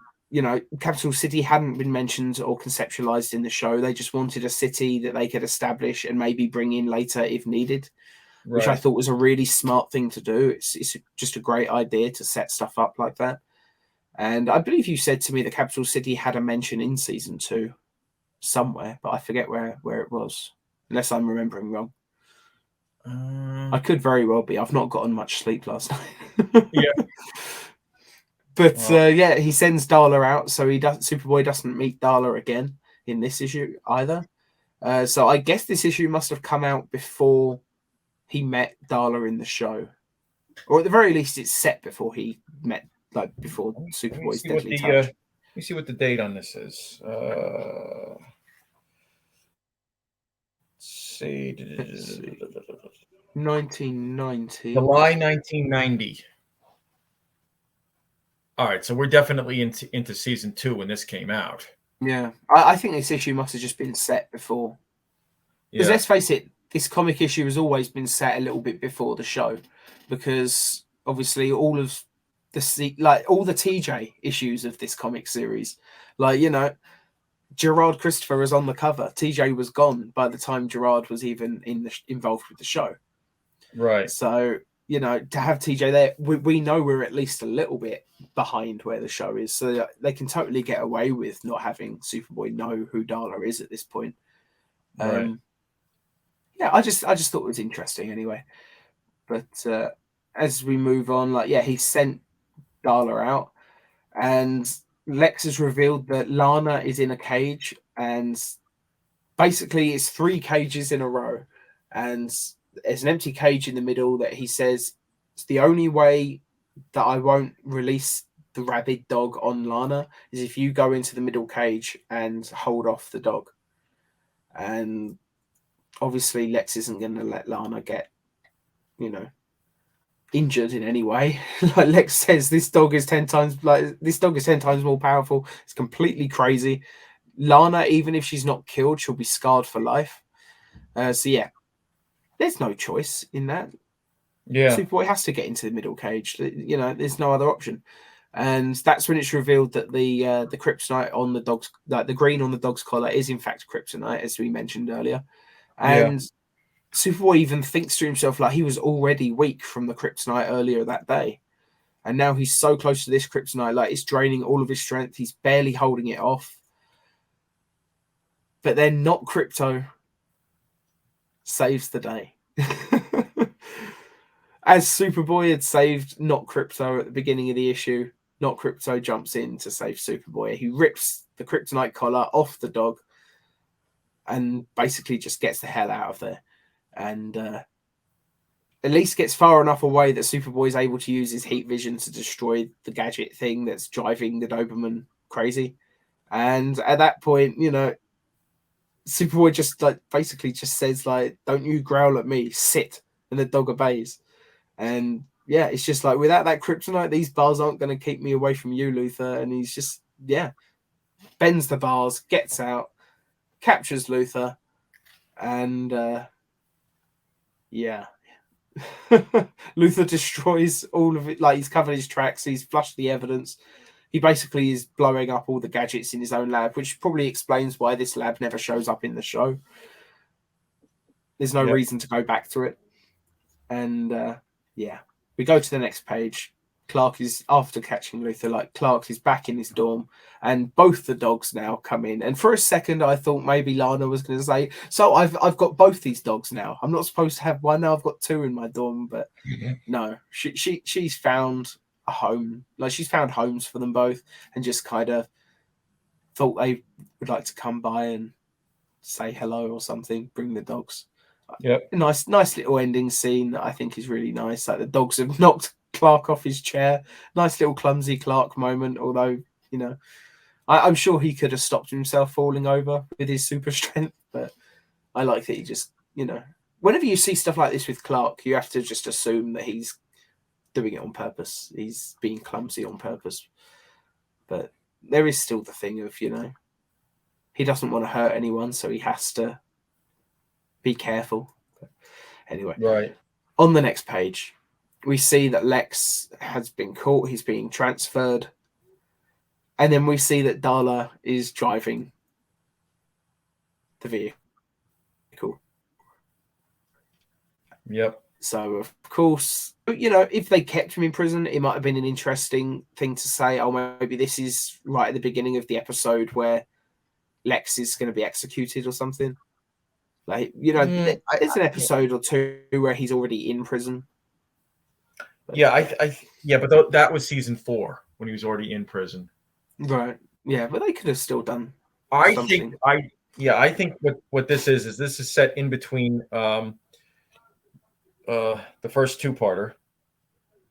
Capital City hadn't been mentioned or conceptualized in the show. They just wanted a city that they could establish and maybe bring in later if needed, which I thought was a really smart thing to do. It's just a great idea to set stuff up like that. And I believe you said to me that Capital City had a mention in season 2 somewhere, but I forget where it was, unless I'm remembering wrong. I could very well be. I've not gotten much sleep last night. Yeah. But he sends Darla out, so Superboy doesn't meet Darla again in this issue either. So I guess this issue must have come out before he met Darla in the show, or at the very least, it's set before he met, before Superboy's deadly touch. Let me see what the date on this is. see. Let's see. 1990. July 1990. All right, so we're definitely into season 2 when this came out. Yeah, I think this issue must have just been set before. Because let's face it, this comic issue has always been set a little bit before the show, because obviously all of all the TJ issues of this comic series, like, you know, Gerard Christopher is on the cover. TJ was gone by the time Gerard was even involved with the show. Right. So, you know, to have TJ there, we know we're at least a little bit behind where the show is, so they can totally get away with not having Superboy know who Darla is at this point. Right. Yeah, I just thought it was interesting anyway. But as we move on, like, yeah, he sent Darla out, and Lex has revealed that Lana is in a cage, and basically it's 3 cages in a row, and there's an empty cage in the middle that he says it's the only way that I won't release the rabid dog on Lana is if you go into the middle cage and hold off the dog. And obviously Lex isn't going to let Lana get, you know, injured in any way. Like Lex says, this dog is 10 times more powerful. It's completely crazy. Lana, even if she's not killed, she'll be scarred for life. So yeah, there's no choice in that. Yeah. Superboy has to get into the middle cage. You know, there's no other option. And that's when it's revealed that the kryptonite on the dog's, like the green on the dog's collar, is in fact kryptonite, as we mentioned earlier. And Superboy even thinks to himself, like, he was already weak from the kryptonite earlier that day, and now he's so close to this kryptonite, like it's draining all of his strength. He's barely holding it off. But then not Crypto saves the day. As Superboy had saved Not Crypto at the beginning of the issue, Not Crypto jumps in to save Superboy. He rips the kryptonite collar off the dog and basically just gets the hell out of there. And at least gets far enough away that Superboy is able to use his heat vision to destroy the gadget thing that's driving the Doberman crazy. And at that point, you know, Superboy just like basically just says, like, don't you growl at me, sit. And the dog obeys. And yeah, it's just like, without that kryptonite, these bars aren't going to keep me away from you, Luther. And he's just, yeah, bends the bars, gets out, captures Luther, and yeah. Luther destroys all of it. Like, he's covered his tracks, he's flushed the evidence. He basically is blowing up all the gadgets in his own lab, which probably explains why this lab never shows up in the show. There's no reason to go back to it. And yeah, we go to the next page. Clark is, after catching Luther, like, Clark is back in his dorm, and both the dogs now come in. And for a second, I thought maybe Lana was going to say, so I've got both these dogs now. I'm not supposed to have one now. I've got 2 in my dorm. But no, she's found a home. Like, she's found homes for them both, and just kind of thought they would like to come by and say hello or something. Bring the dogs. Yep. Nice little ending scene that I think is really nice. Like, the dogs have knocked Clark off his chair. Nice little clumsy Clark moment. Although, you know, I'm sure he could have stopped himself falling over with his super strength. But I like that he just, you know, whenever you see stuff like this with Clark, you have to just assume that he's doing it on purpose. He's being clumsy on purpose. But there is still the thing of, you know, he doesn't want to hurt anyone, so he has to be careful. But anyway, right. On the next page, we see that Lex has been caught. He's being transferred. And then we see that Darla is driving the vehicle. Yep. So, of course, you know, if they kept him in prison, it might have been an interesting thing to say. Oh, maybe this is right at the beginning of the episode where Lex is going to be executed or something. Like, you know, there's an episode or 2 where he's already in prison. But, but that was season 4 when he was already in prison. Right. Yeah, but they could have still done something. I think what this is this is set in between the first 2-parter,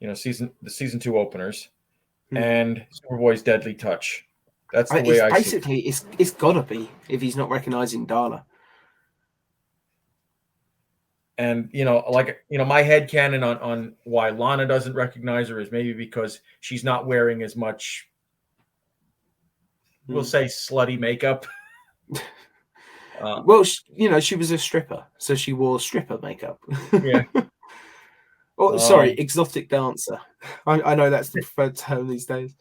you know, the season 2 openers, and Superboy's Deadly Touch. That's the way I basically see it. It's gotta be, if he's not recognizing Darla. And my headcanon on why Lana doesn't recognize her is maybe because she's not wearing as much, we'll say, slutty makeup. Well, she was a stripper, so she wore stripper makeup. Yeah. Oh, sorry, exotic dancer. I know that's the preferred term these days.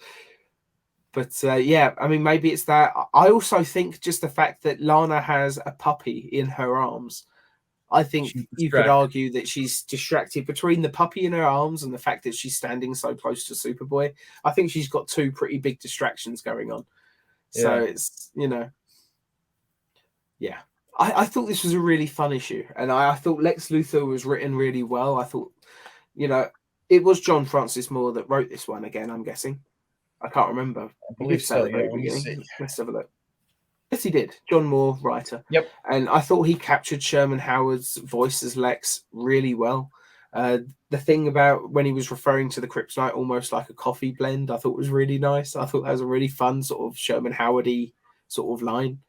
But yeah, I mean, maybe it's that. I also think just the fact that Lana has a puppy in her arms. I think you could argue that she's distracted between the puppy in her arms and the fact that she's standing so close to Superboy. I think she's got two pretty big distractions going on. So it's, yeah. I thought this was a really fun issue. And I thought Lex Luthor was written really well. I thought, it was John Francis Moore that wrote this one again, I'm guessing. I can't remember. I believe so. Yeah, let me see. Let's have a look. Yes, he did. John Moore, writer. Yep. And I thought he captured Sherman Howard's voice as Lex really well. The thing about when he was referring to the Kryptonite almost like a coffee blend, I thought was really nice. I thought that was a really fun sort of Sherman Howard-y sort of line.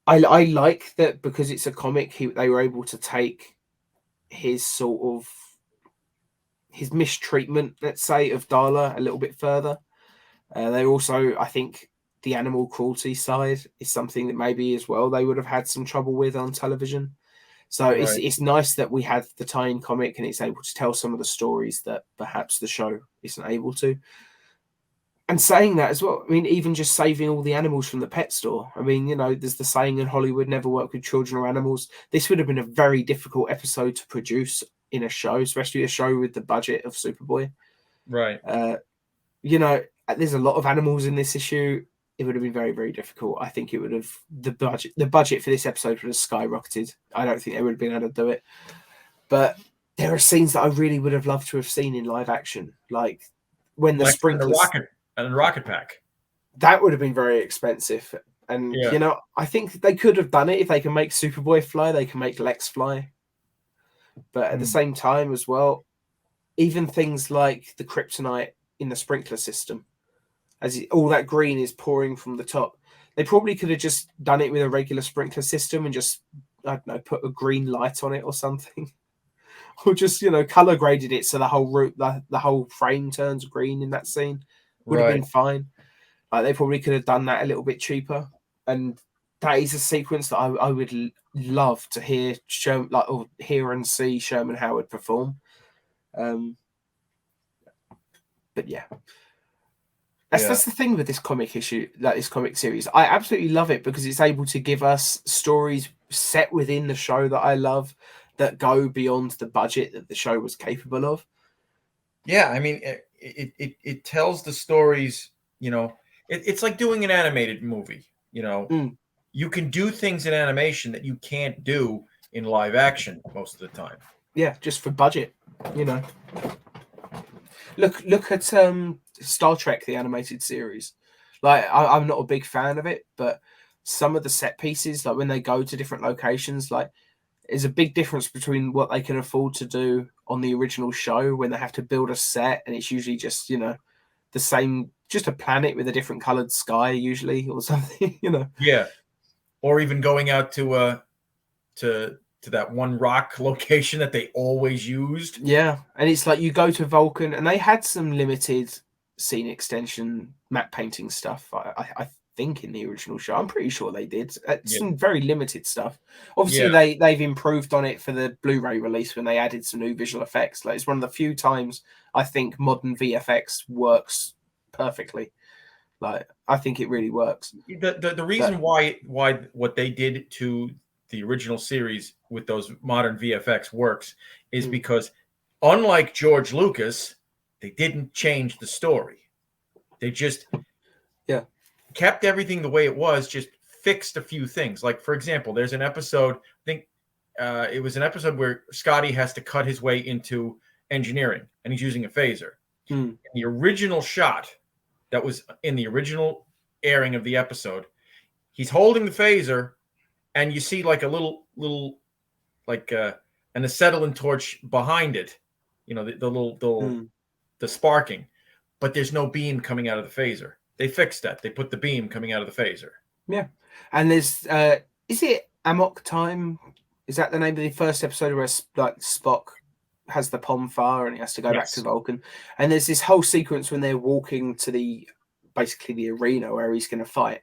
I like that because it's a comic, they were able to take his sort of his mistreatment, let's say, of Darla a little bit further. They also, I think, the animal cruelty side is something that maybe as well they would have had some trouble with on television. So it's nice that we have the tie-in comic and it's able to tell some of the stories that perhaps the show isn't able to. And saying that as well, I mean, even just saving all the animals from the pet store. I mean, there's the saying in Hollywood, never work with children or animals. This would have been a very difficult episode to produce in a show, especially a show with the budget of Superboy. Right. There's a lot of animals in this issue. It would have been very, very difficult. I think it would have the budget for this episode would have skyrocketed. I don't think they would have been able to do it. But there are scenes that I really would have loved to have seen in live action, like when the sprinklers and the rocket pack. That would have been very expensive. And I think they could have done it if they can make Superboy fly. They can make Lex fly. But at the same time as well, even things like the kryptonite in the sprinkler system, as all that green is pouring from the top, they probably could have just done it with a regular sprinkler system and just, I don't know, put a green light on it or something. Or just, color graded it so the whole the whole frame turns green in that scene. Would have been fine. Like they probably could have done that a little bit cheaper. And that is a sequence that I would love to hear hear and see Sherman Howard perform. But yeah. That's the thing with this comic issue, this comic series. I absolutely love it because it's able to give us stories set within the show that I love that go beyond the budget that the show was capable of. Yeah, I mean, it tells the stories, it's like doing an animated movie, You can do things in animation that you can't do in live action most of the time. Yeah, just for budget, Look at Star Trek, the animated series. Like, I'm not a big fan of it, but some of the set pieces, like when they go to different locations, like, there's a big difference between what they can afford to do on the original show when they have to build a set, and it's usually just, the same, just a planet with a different colored sky, usually, or something, Yeah. Or even going out to that one rock location that they always used. Yeah, and it's like you go to Vulcan, and they had some limited scene extension map painting stuff. I think in the original show, I'm pretty sure they did some very limited stuff. Obviously, they've improved on it for the Blu-ray release when they added some new visual effects. Like, it's one of the few times I think modern VFX works perfectly. Like, I think it really works. The reason why what they did to the original series with those modern VFX works is because, unlike George Lucas, they didn't change the story. They just kept everything the way it was, just fixed a few things. Like, for example, there's an episode, I think it was an episode where Scotty has to cut his way into engineering, and he's using a phaser. In the original shot that was in the original airing of the episode, he's holding the phaser, and you see like a little like an acetylene torch behind it, the sparking, but there's no beam coming out of the phaser. They fixed that. They put the beam coming out of the phaser. Yeah, and there's is it Amok Time? Is that the name of the first episode where like Spock has the Pomfar and he has to go back to Vulcan? And there's this whole sequence when they're walking to basically the arena where he's going to fight.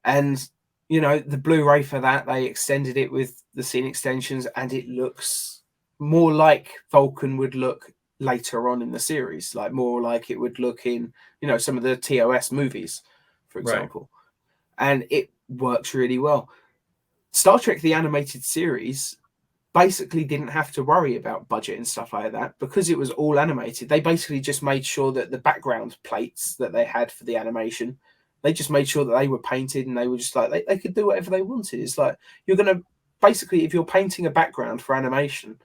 And, you know, the Blu-ray for that, they extended it with the scene extensions, and it looks more like Vulcan would look later on in the series, like more like it would look in, you know, some of the TOS movies, for example. Right. And it works really well. Star Trek, the animated series, basically didn't have to worry about budget and stuff like that because it was all animated. They basically just made sure that the background plates that they had for the animation, they just made sure that they were painted, and they were just like, they could do whatever they wanted. It's like, you're going to, basically, if you're painting a background for animation,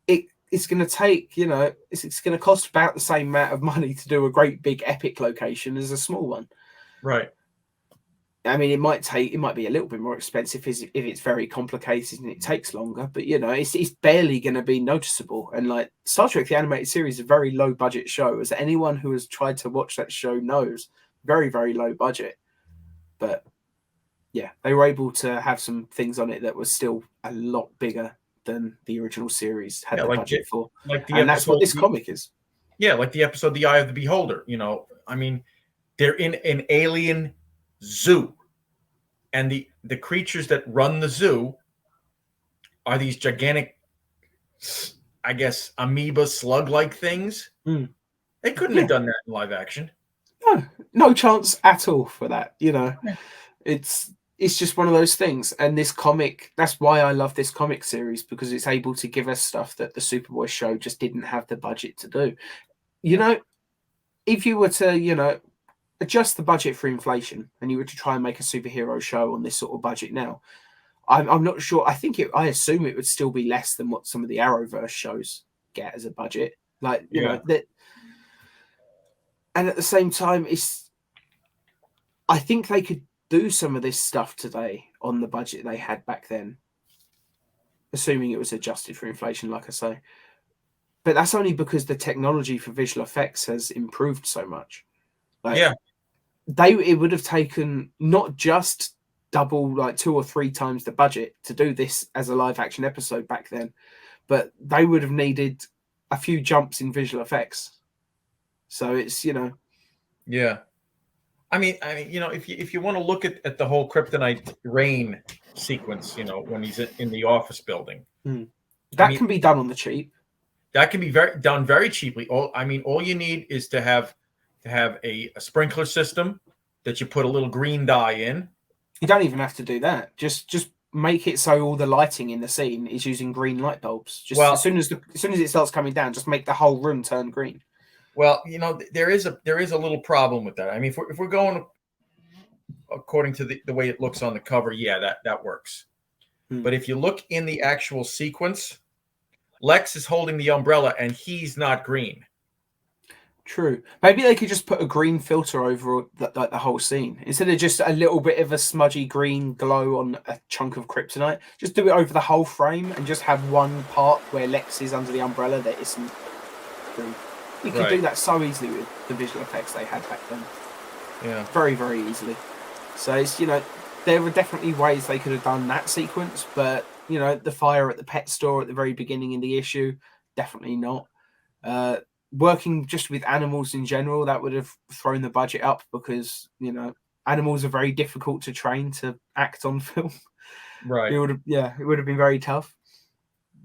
it's going to take, you know, it's going to cost about the same amount of money to do a great big epic location as a small one. Right. I mean, it might be a little bit more expensive if it's very complicated and it takes longer, but you know, it's barely going to be noticeable. And like Star Trek, the animated series, is a very low budget show, as anyone who has tried to watch that show knows. Very, very low budget. But yeah, they were able to have some things on it that was still a lot bigger than the original series had the budget for. And that's what this comic is. Yeah, like the episode The Eye of the Beholder. You know, I mean, they're in an alien zoo, and the creatures that run the zoo are these gigantic, I guess, amoeba slug-like things. They couldn't have done that in live action. No chance at all for that. You know, it's just one of those things. And this comic, that's why I love this comic series, because it's able to give us stuff that the Superboy show just didn't have the budget to do. You know, if you were to, you know, adjust the budget for inflation and you were to try and make a superhero show on this sort of budget now, I'm not sure. I assume it would still be less than what some of the Arrowverse shows get as a budget. Like, you know, that. And at the same time, I think they could do some of this stuff today on the budget they had back then, assuming it was adjusted for inflation, like I say. But that's only because the technology for visual effects has improved so much. Like, it would have taken not just double, like 2 or 3 times the budget to do this as a live action episode back then, but they would have needed a few jumps in visual effects. So it's, you know. Yeah. I mean, you know, if you want to look at the whole Kryptonite rain sequence, you know, when he's in the office building, that can be done on the cheap. That can be done very cheaply. All you need is to have a sprinkler system that you put a little green dye in. You don't even have to do that. Just make it so all the lighting in the scene is using green light bulbs. As soon as it starts coming down, just make the whole room turn green. Well, you know, there is a little problem with that. I mean, if we're going according to the way it looks on the cover, that works. But if you look in the actual sequence, Lex is holding the umbrella and he's not green. True. Maybe they could just put a green filter over the whole scene instead of just a little bit of a smudgy green glow on a chunk of kryptonite. Just do it over the whole frame and just have one part where Lex is under the umbrella that isn't green. You can do that so easily with the visual effects they had back then. Yeah. Very, very easily. So it's, you know, there were definitely ways they could have done that sequence, but, you know, the fire at the pet store at the very beginning in the issue, definitely not. Working just with animals in general, that would have thrown the budget up because, you know, animals are very difficult to train to act on film. Right. It would have been very tough.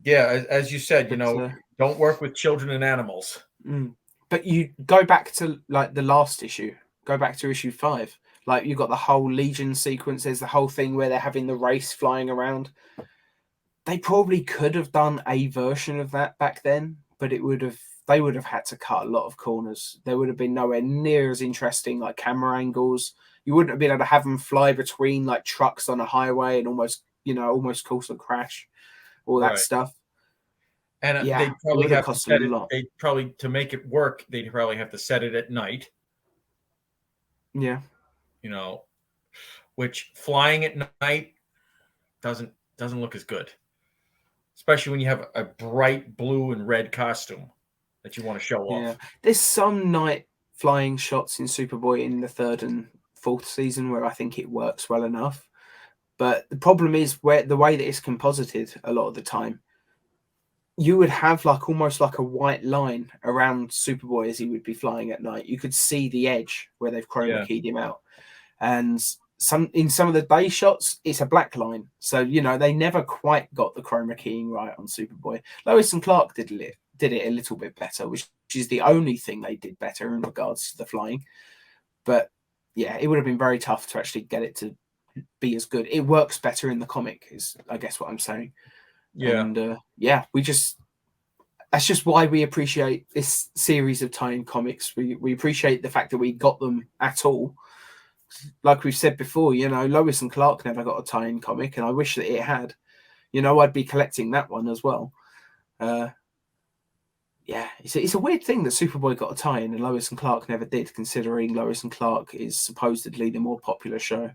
Yeah, as you said, you know, don't work with children and animals. But you go back to like the last issue, go back to issue 5. Like you got the whole Legion sequence. There's the whole thing where they're having the race flying around. They probably could have done a version of that back then, but they would have had to cut a lot of corners. There would have been nowhere near as interesting like camera angles. You wouldn't have been able to have them fly between like trucks on a highway and almost cause a crash, all that stuff. And they probably have to set it. To make it work, they'd probably have to set it at night. Yeah. You know, which flying at night doesn't look as good, especially when you have a bright blue and red costume that you want to show off. There's some night flying shots in Superboy in the 3rd and 4th season where I think it works well enough. But the problem is where the way that it's composited a lot of the time, you would have like almost like a white line around Superboy as he would be flying at night. You could see the edge where they've chroma keyed him out. And some of the day shots, it's a black line. So, they never quite got the chroma keying right on Superboy. Lois and Clark did it a little bit better, which is the only thing they did better in regards to the flying. But yeah, it would have been very tough to actually get it to be as good. It works better in the comic, is I guess what I'm saying. Yeah. And that's just why we appreciate this series of tie-in comics. We appreciate the fact that we got them at all. Like we've said before, Lois and Clark never got a tie-in comic, and I wish that it had. I'd be collecting that one as well. It's a weird thing that Superboy got a tie-in and Lois and Clark never did, considering Lois and Clark is supposedly the more popular show.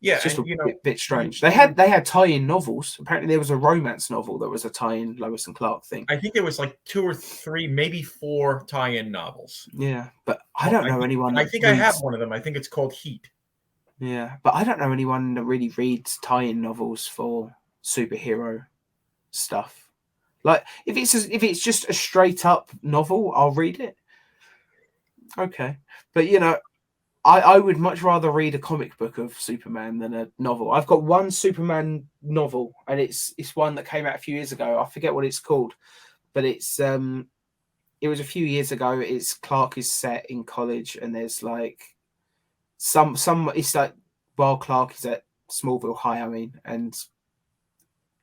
Yeah, it's just a bit strange. They had tie-in novels. Apparently, there was a romance novel that was a tie-in Lois and Clark thing. I think there was like 2 or 3, maybe 4 tie-in novels. Yeah, but I don't know anyone. I think I have one of them. I think it's called Heat. Yeah, but I don't know anyone that really reads tie-in novels for superhero stuff. Like if it's just a straight up novel, I'll read it. Okay, but I would much rather read a comic book of Superman than a novel. I've got one Superman novel, and it's one that came out a few years ago. I forget what it's called, but it was a few years ago. It's Clark is set in college, and there's like some it's like while Clark is at Smallville High, and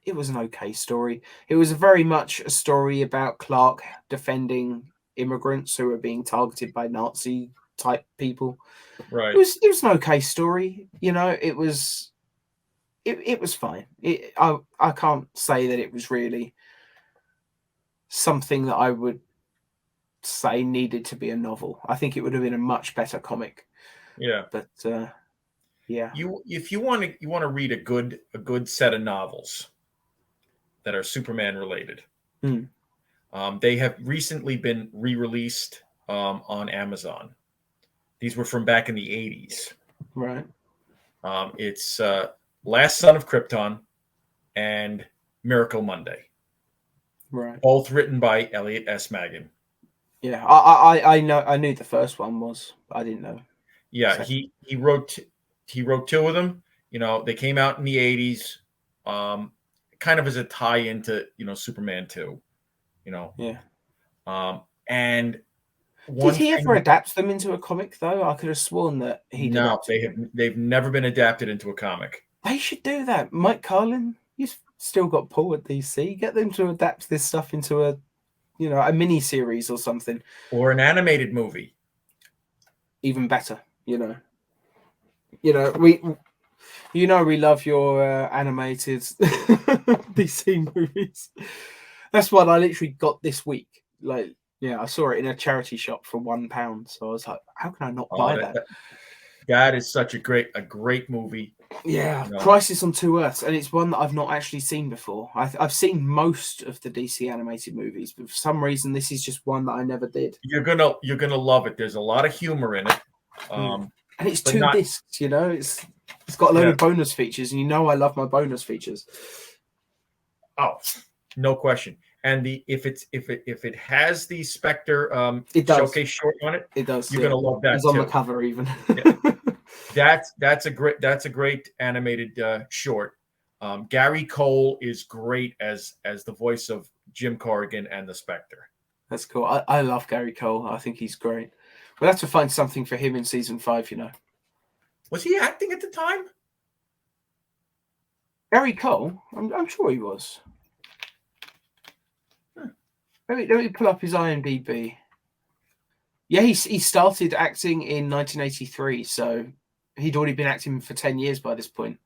it was an okay story. It was very much a story about Clark defending immigrants who were being targeted by Nazi type people. Right. It was an okay story. It was fine. I can't say that it was really something that I would say needed to be a novel. I think it would have been a much better comic. Yeah. But yeah. If you want to read a good set of novels that are Superman related. They have recently been re-released on Amazon. These were from back in the 80s. Right. It's Last Son of Krypton and Miracle Monday. Right. Both written by Elliot S. Maggin. Yeah, I know. I knew the first one was. I didn't know. Yeah, he wrote 2 of them. They came out in the 80s, kind of as a tie-in to Superman 2. Yeah. And did he ever adapt them into a comic though? I could have sworn that he did. No, they've never been adapted into a comic. They should do that. Mike Carlin, you've still got Paul at DC. Get them to adapt this stuff into a mini series or something, or an animated movie. Even better, we love your animated DC movies. That's one I literally got this week. I saw it in a charity shop for £1. So I was like, how can I not buy that? That is such a great movie. Yeah, Crisis on Two Earths, and it's one that I've not actually seen before. I've seen most of the DC animated movies, but for some reason, this is just one that I never did. You're gonna love it. There's a lot of humor in it, and it's 2 discs. It's got a load of bonus features, and I love my bonus features. Oh, no question. And if it has the Spectre showcase short on it, it does. You're gonna love that. It's on the cover even. That's a great animated short. Gary Cole is great as the voice of Jim Corrigan and the Spectre. That's cool. I love Gary Cole. I think he's great. We'll have to find something for him in season 5. Was he acting at the time? Gary Cole? I'm sure he was. Let me pull up his IMDb. Yeah, he started acting in 1983, so he'd already been acting for 10 years by this point.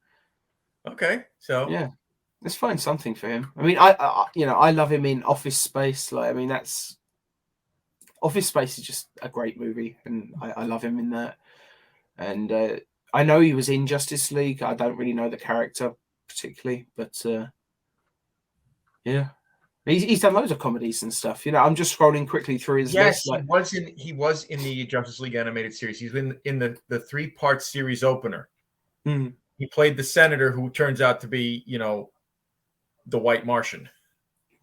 Okay, so yeah, let's find something for him. I mean, I love him in Office Space. That's Office Space is just a great movie, and I love him in that. And I know he was in Justice League. I don't really know the character particularly, but yeah. He's done loads of comedies and stuff. I'm just scrolling quickly through his list. He was in the Justice League animated series. He's been in the 3-part series opener. Mm. he played the senator who turns out to be, the White Martian.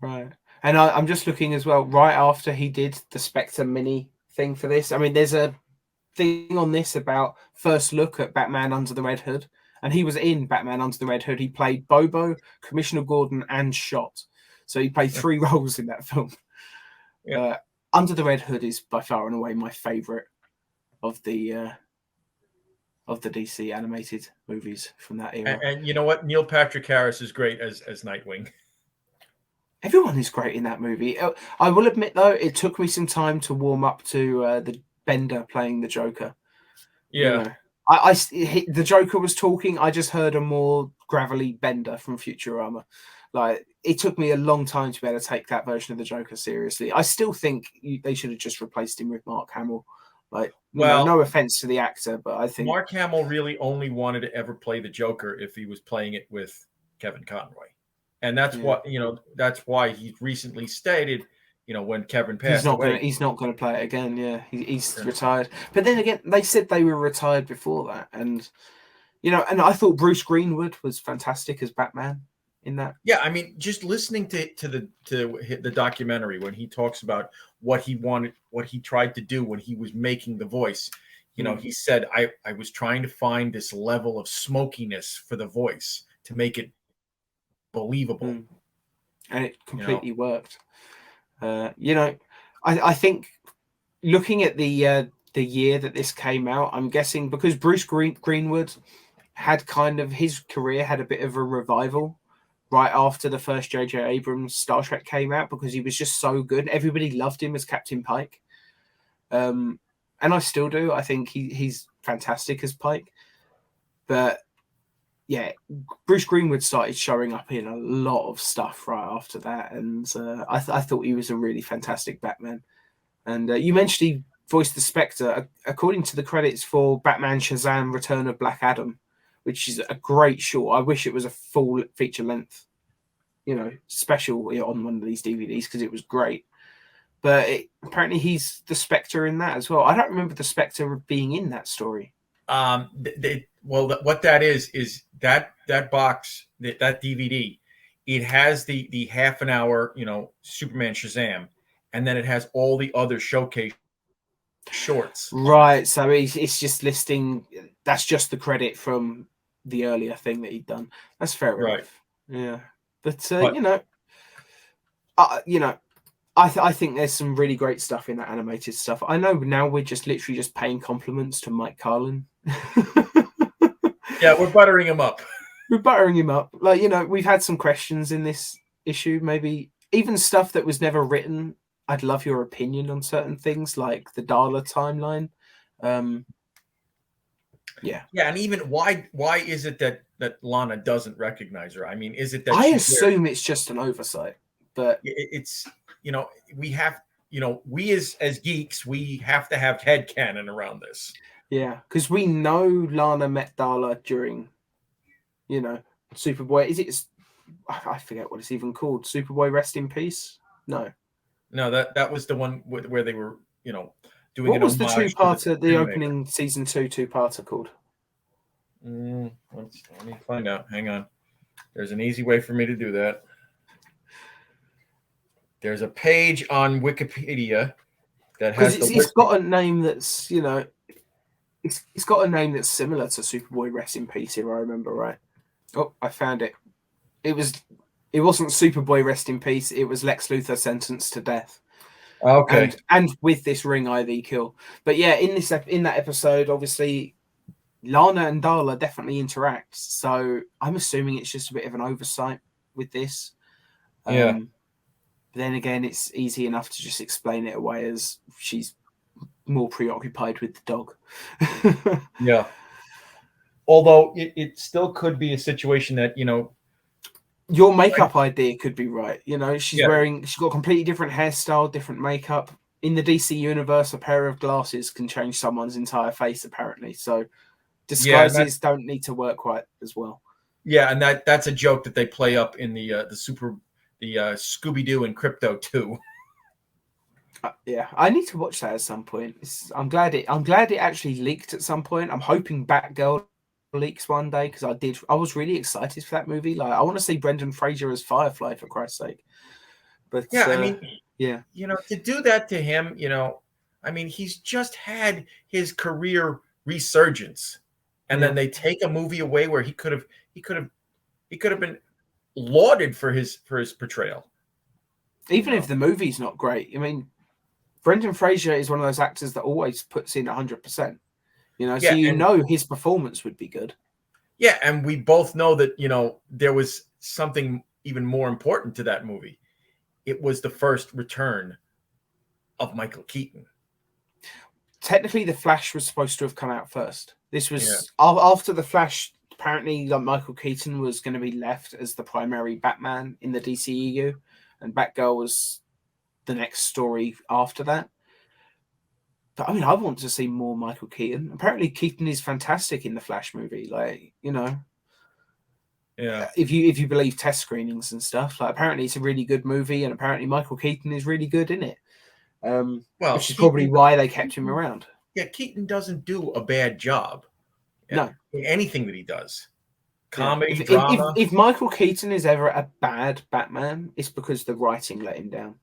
Right. And I'm just looking as well, right after he did the Spectre mini thing for this. I mean, there's a thing on this about first look at Batman Under the Red Hood. And he was in Batman Under the Red Hood. He played Bobo, Commissioner Gordon, and Shot. So he played 3 roles in that film. Yeah. Under the Red Hood is by far and away my favorite of the DC animated movies from that era. And you know what? Neil Patrick Harris is great as Nightwing. Everyone is great in that movie. I will admit, though, it took me some time to warm up to the Bender playing the Joker. Yeah. The Joker was talking. I just heard a more gravelly Bender from Futurama. Like, it took me a long time to be able to take that version of the Joker seriously. I still think they should have just replaced him with Mark Hamill. Like, no offense to the actor, but I think Mark Hamill really only wanted to ever play the Joker if he was playing it with Kevin Conroy. And that's that's why he recently stated, when Kevin passed away, he's not going to play it again. Yeah, he's retired. But then again, they said they were retired before that, and and I thought Bruce Greenwood was fantastic as Batman in that. Yeah, I mean, just listening to the documentary when he talks about what he wanted, what he tried to do when he was making the voice. He said, I was trying to find this level of smokiness for the voice to make it believable, and it completely worked. I think looking at the year that this came out, I'm guessing because Bruce Greenwood had kind of his career had a bit of a revival right after the first J.J. Abrams Star Trek came out, because he was just so good. Everybody loved him as Captain Pike, and I still do. I think he's fantastic as Pike, but yeah, Bruce Greenwood started showing up in a lot of stuff right after that, and I thought he was a really fantastic Batman. And you mentioned he voiced the Spectre. According to the credits for Batman Shazam Return of Black Adam, which is a great short. I wish it was a full feature length, special on one of these DVDs, because it was great. But apparently he's the Spectre in that as well. I don't remember the Spectre being in that story. What that is that box, that DVD, it has the half an hour, Superman Shazam, and then it has all the other showcase shorts. Right, so it's just listing. That's just the credit from the earlier thing that he'd done. That's fair enough. Yeah, but I think there's some really great stuff in that animated stuff. I know now we're just literally just paying compliments to Mike Carlin. Yeah, we're buttering him up. We're buttering him up. Like, we've had some questions in this issue, maybe even stuff that was never written. I'd love your opinion on certain things, like the Darla timeline. Yeah, and even why is it that Lana doesn't recognize her? I mean, is it that I assume it's just an oversight, but it's we have we as geeks, we have to have headcanon around this. Yeah, because we know Lana met Darla during, Superboy. Is it? I forget what it's even called. Superboy, Rest in Peace. No, that was the one where they were, doing. What was the two-parter? The opening season 2 two-parter called? Let me find out. Hang on. There's an easy way for me to do that. There's a page on Wikipedia that has. It's got a name that's It's got a name that's similar to Superboy Rest in Peace, if I remember right. Oh, I found it. It wasn't Superboy Rest in Peace. It was Lex Luthor Sentenced to Death. Okay. And with this ring IV kill. But yeah, in that episode, obviously, Lana and Darla definitely interact. So I'm assuming it's just a bit of an oversight with this. Yeah. Then again, it's easy enough to just explain it away as she's more preoccupied with the dog. Yeah. Although it still could be a situation that, your makeup idea could be right. She's got a completely different hairstyle, different makeup. In the DC universe, a pair of glasses can change someone's entire face, apparently. So disguises don't need to work quite as well. Yeah, and that's a joke that they play up in the Scooby-Doo and Crypto 2. Yeah, I need to watch that at some point. I'm glad it actually leaked at some point. I'm hoping Batgirl leaks one day because I was really excited for that movie. Like I want to see Brendan Fraser as Firefly for Christ's sake. But Yeah, I mean, yeah, to do that to him, I mean, he's just had his career resurgence, and then they take a movie away where he could have been lauded for his portrayal. Even if the movie's not great, I mean, Brendan Fraser is one of those actors that always puts in 100%. So his performance would be good. Yeah, and we both know that there was something even more important to that movie. It was the first return of Michael Keaton. Technically, The Flash was supposed to have come out first. This was after The Flash. Apparently, Michael Keaton was going to be left as the primary Batman in the DCEU, and Batgirl was the next story after that. But I mean, I want to see more Michael Keaton. Apparently, Keaton is fantastic in the Flash movie. Like, if you believe test screenings and stuff, like apparently it's a really good movie, and apparently Michael Keaton is really good in it. Which is probably why they kept him around. Yeah, Keaton doesn't do a bad job. No, in anything that he does, comedy, drama. If Michael Keaton is ever a bad Batman, it's because the writing let him down.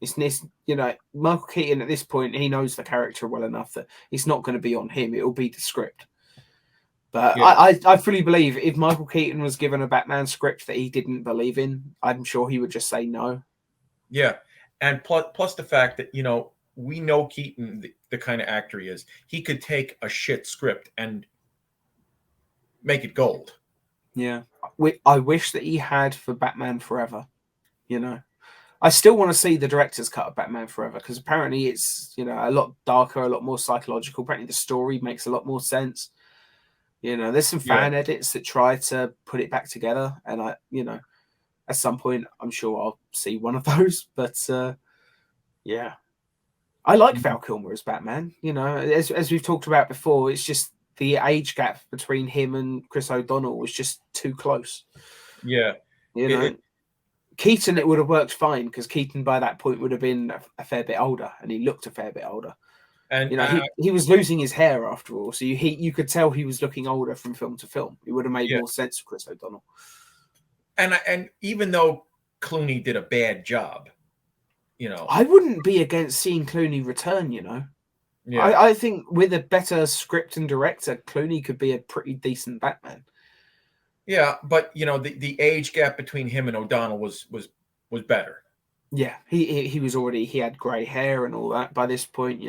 It's Michael Keaton at this point, he knows the character well enough that it's not going to be on him; it will be the script. But I fully believe if Michael Keaton was given a Batman script that he didn't believe in, I'm sure he would just say no. Yeah, and plus the fact that we know Keaton, the kind of actor he is. He could take a shit script and make it gold. Yeah, I wish that he had for Batman Forever. I still want to see the director's cut of Batman Forever because apparently it's a lot darker, a lot more psychological. Apparently the story makes a lot more sense. There's some fan edits that try to put it back together, and at some point I'm sure I'll see one of those. But yeah, I like Val Kilmer as Batman. As we've talked about before, it's just the age gap between him and Chris O'Donnell was just too close. Yeah, Keaton, it would have worked fine because Keaton by that point would have been a fair bit older, and he looked a fair bit older. And he was losing his hair after all, so you could tell he was looking older from film to film. It would have made more sense for Chris O'Donnell. And even though Clooney did a bad job, I wouldn't be against seeing Clooney return. I think with a better script and director, Clooney could be a pretty decent Batman. Yeah, but the age gap between him and O'Donnell was better. Yeah, he was already, he had grey hair and all that by this point.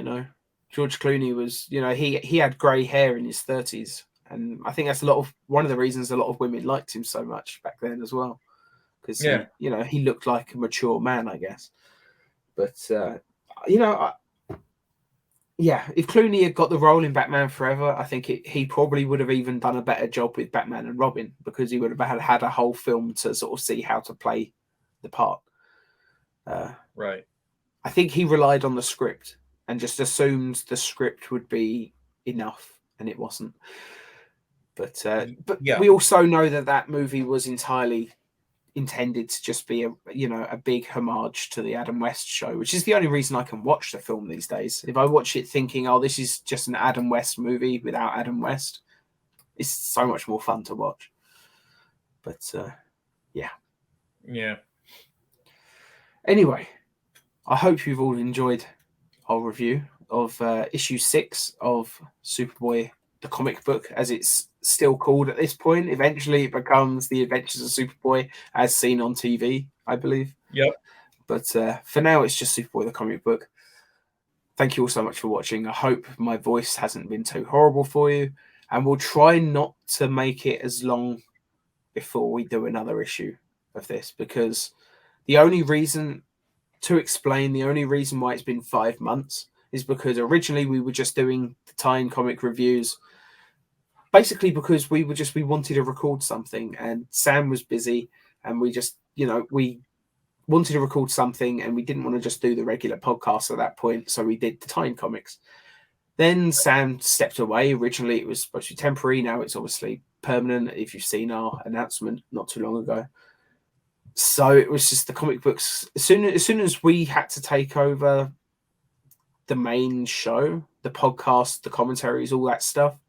George Clooney was, he had grey hair in his 30s, and I think that's one of the reasons a lot of women liked him so much back then as well, because he looked like a mature man, I guess. But if Clooney had got the role in Batman Forever, I think he probably would have even done a better job with Batman and Robin, because he would have had a whole film to sort of see how to play the part. Right. I think he relied on the script and just assumed the script would be enough, and it wasn't. But we also know that movie was entirely intended to just be a big homage to the Adam West show, which is the only reason I can watch the film these days. If I watch it thinking, oh, this is just an Adam West movie without Adam West, it's so much more fun to watch. But yeah. Anyway, I hope you've all enjoyed our review of issue 6 of Superboy, the comic book, as it's still called at this point. Eventually it becomes The Adventures of Superboy as seen on TV, I believe. Yep. But for now, it's just Superboy, the comic book. Thank you all so much for watching. I hope my voice hasn't been too horrible for you, and we'll try not to make it as long before we do another issue of this, because the only reason why it's been 5 months is because originally we were just doing the tie-in comic reviews, basically because we wanted to record something, and Sam was busy, and we just, we wanted to record something, and we didn't want to just do the regular podcast at that point, so we did the tie-in comics. Then Sam stepped away. Originally it was supposed to be temporary, now it's obviously permanent, if you've seen our announcement not too long ago. So it was just the comic books. As soon as we had to take over the main show, the podcast, the commentaries, all that stuff,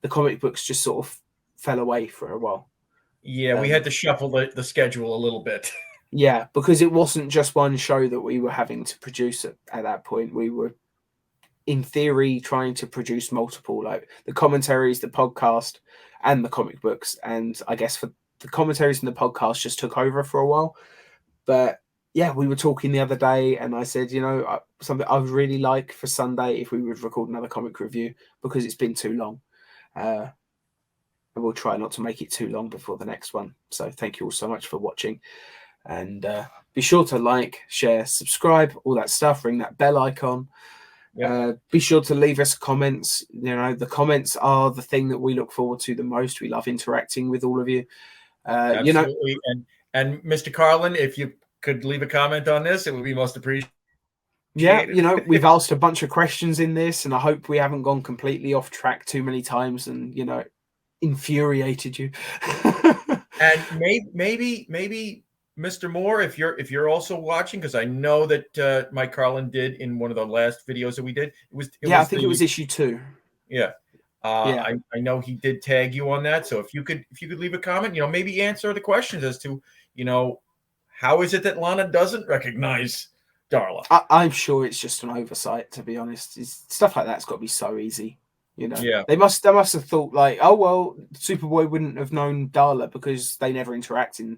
the comic books just sort of fell away for a while. Yeah, we had to shuffle the schedule a little bit. Yeah, because it wasn't just one show that we were having to produce at that point. We were, in theory, trying to produce multiple, like the commentaries, the podcast, and the comic books. And I guess for the commentaries and the podcast just took over for a while. But yeah, we were talking the other day, and I said, something I would really like for Sunday if we would record another comic review, because it's been too long. And we'll try not to make it too long before the next one. So thank you all so much for watching. And be sure to like, share, subscribe, all that stuff. Ring that bell icon. Yep. Be sure to leave us comments. The comments are the thing that we look forward to the most. We love interacting with all of you. Absolutely. And Mr. Carlin, if you could leave a comment on this, it would be most appreciated. Yeah, we've asked a bunch of questions in this, and I hope we haven't gone completely off track too many times and infuriated you. And maybe Mr. Moore, if you're also watching, because I know that Mike Carlin did in one of the last videos that we did. I think it was issue 2. Yeah. I know he did tag you on that. So if you could leave a comment, maybe answer the questions as to, how is it that Lana doesn't recognize Darla? I'm sure it's just an oversight, to be honest. Stuff like that's got to be so easy. Yeah. They must have thought like, oh well, Superboy wouldn't have known Darla because they never interact in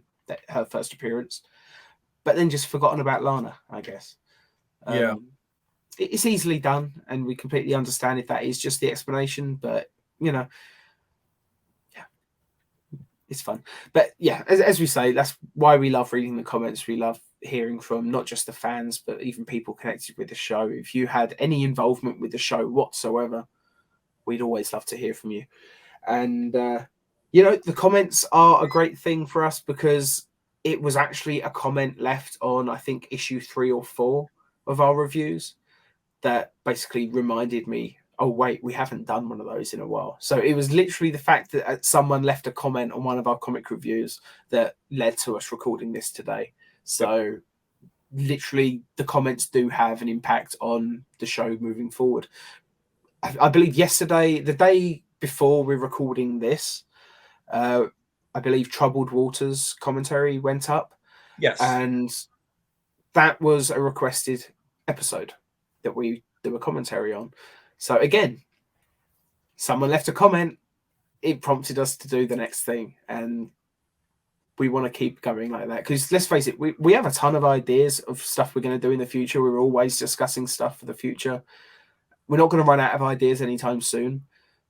her first appearance, but then just forgotten about Lana, I guess. It's easily done, and we completely understand if that is just the explanation, but it's fun. But yeah, as we say, that's why we love reading the comments. We love hearing from not just the fans, but even people connected with the show. If you had any involvement with the show whatsoever, we'd always love to hear from you. And the comments are a great thing for us, because it was actually a comment left on, I think, issue 3 or 4 of our reviews that basically reminded me, oh, wait, we haven't done one of those in a while. So it was literally the fact that someone left a comment on one of our comic reviews that led to us recording this today. So literally the comments do have an impact on the show moving forward. I believe yesterday, the day before we're recording this, I believe Troubled Waters commentary went up. Yes. And that was a requested episode that we do a commentary on. So again, someone left a comment. It prompted us to do the next thing. And we want to keep going like that. Because let's face it, we have a ton of ideas of stuff we're going to do in the future. We're always discussing stuff for the future. We're not going to run out of ideas anytime soon,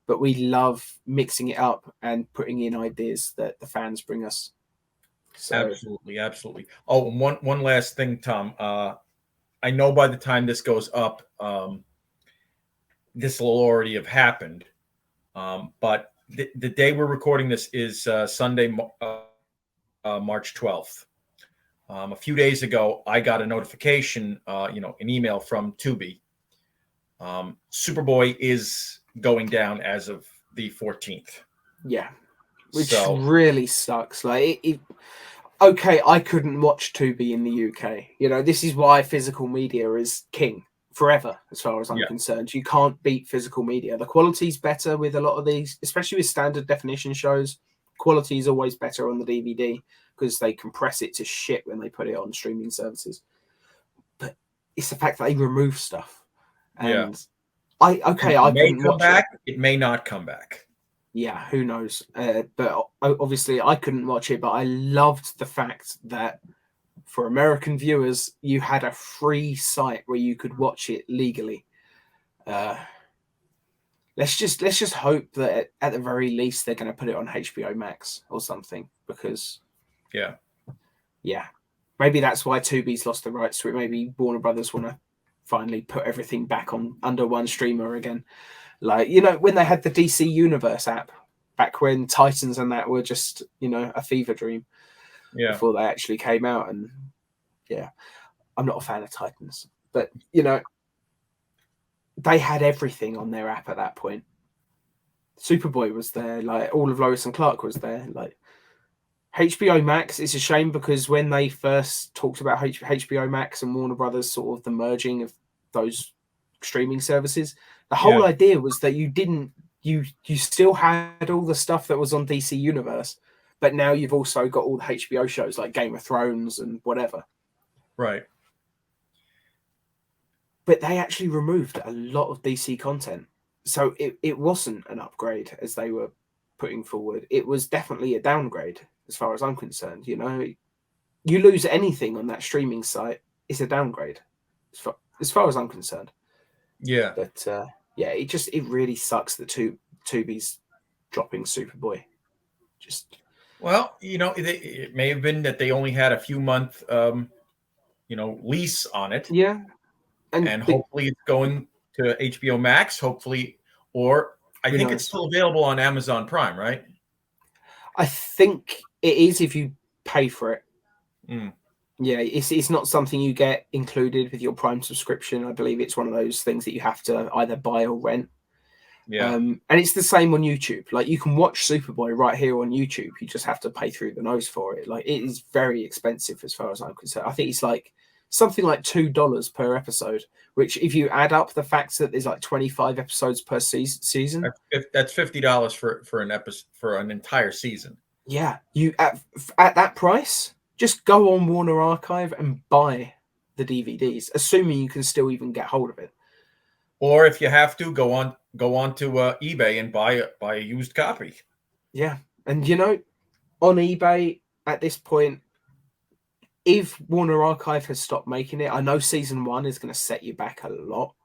but we love mixing it up and putting in ideas that the fans bring us. So. Absolutely. Oh, and one last thing, Tom. I know by the time this goes up, this will already have happened. But the day we're recording this is Sunday, March 12th. A few days ago, I got a notification, an email from Tubi. Superboy is going down as of the 14th. Yeah, which really sucks. Like, okay, I couldn't watch Tubi in the UK. This is why physical media is king forever, as far as I'm concerned. You can't beat physical media. The quality's better with a lot of these, especially with standard definition shows. Quality is always better on the DVD because they compress it to shit when they put it on streaming services. But it's the fact that they remove stuff. And I couldn't watch it may not come back. Yeah, who knows? But obviously, I couldn't watch it. But I loved the fact that for American viewers, you had a free site where you could watch it legally. Let's just hope that at the very least they're going to put it on HBO Max or something, because maybe that's why Tubi's lost the rights to it. Maybe Warner Brothers want to finally put everything back on under one streamer again. Like, when they had the DC Universe app back when Titans and that were just, a fever dream before they actually came out. And I'm not a fan of Titans, but they had everything on their app at that point. Superboy was there, like all of Lois and Clark was there. Like, HBO Max is a shame, because when they first talked about HBO Max and Warner Brothers, sort of the merging of those streaming services, the whole idea was that you didn't you still had all the stuff that was on DC Universe, but now you've also got all the HBO shows like Game of Thrones and whatever. Right. But they actually removed a lot of DC content. So it wasn't an upgrade as they were putting forward. It was definitely a downgrade as far as I'm concerned. You know, you lose anything on that streaming site, it's a downgrade as far as I'm concerned. Yeah. But yeah, it really sucks that Tubi's dropping Superboy. Just Well, it may have been that they only had a few month, lease on it. Yeah, and hopefully it's going to HBO Max. Hopefully, or I think it's still available on Amazon Prime, right? I think it is if you pay for it. Mm. Yeah, it's not something you get included with your Prime subscription. I believe it's one of those things that you have to either buy or rent. Yeah. And it's the same on YouTube. Like, you can watch Superboy right here on YouTube. You just have to pay through the nose for it. Like, it is very expensive as far as I'm concerned. I think it's like something like $2 per episode, which if you add up the fact that there's like 25 episodes per season, that's $50 for an episode for an entire season. Yeah, you at that price, just go on Warner Archive and buy the DVDs, assuming you can still even get hold of it. Or if you have to, go on to eBay and buy a used copy. Yeah, and on eBay at this point, if Warner Archive has stopped making it, I know season 1 is going to set you back a lot,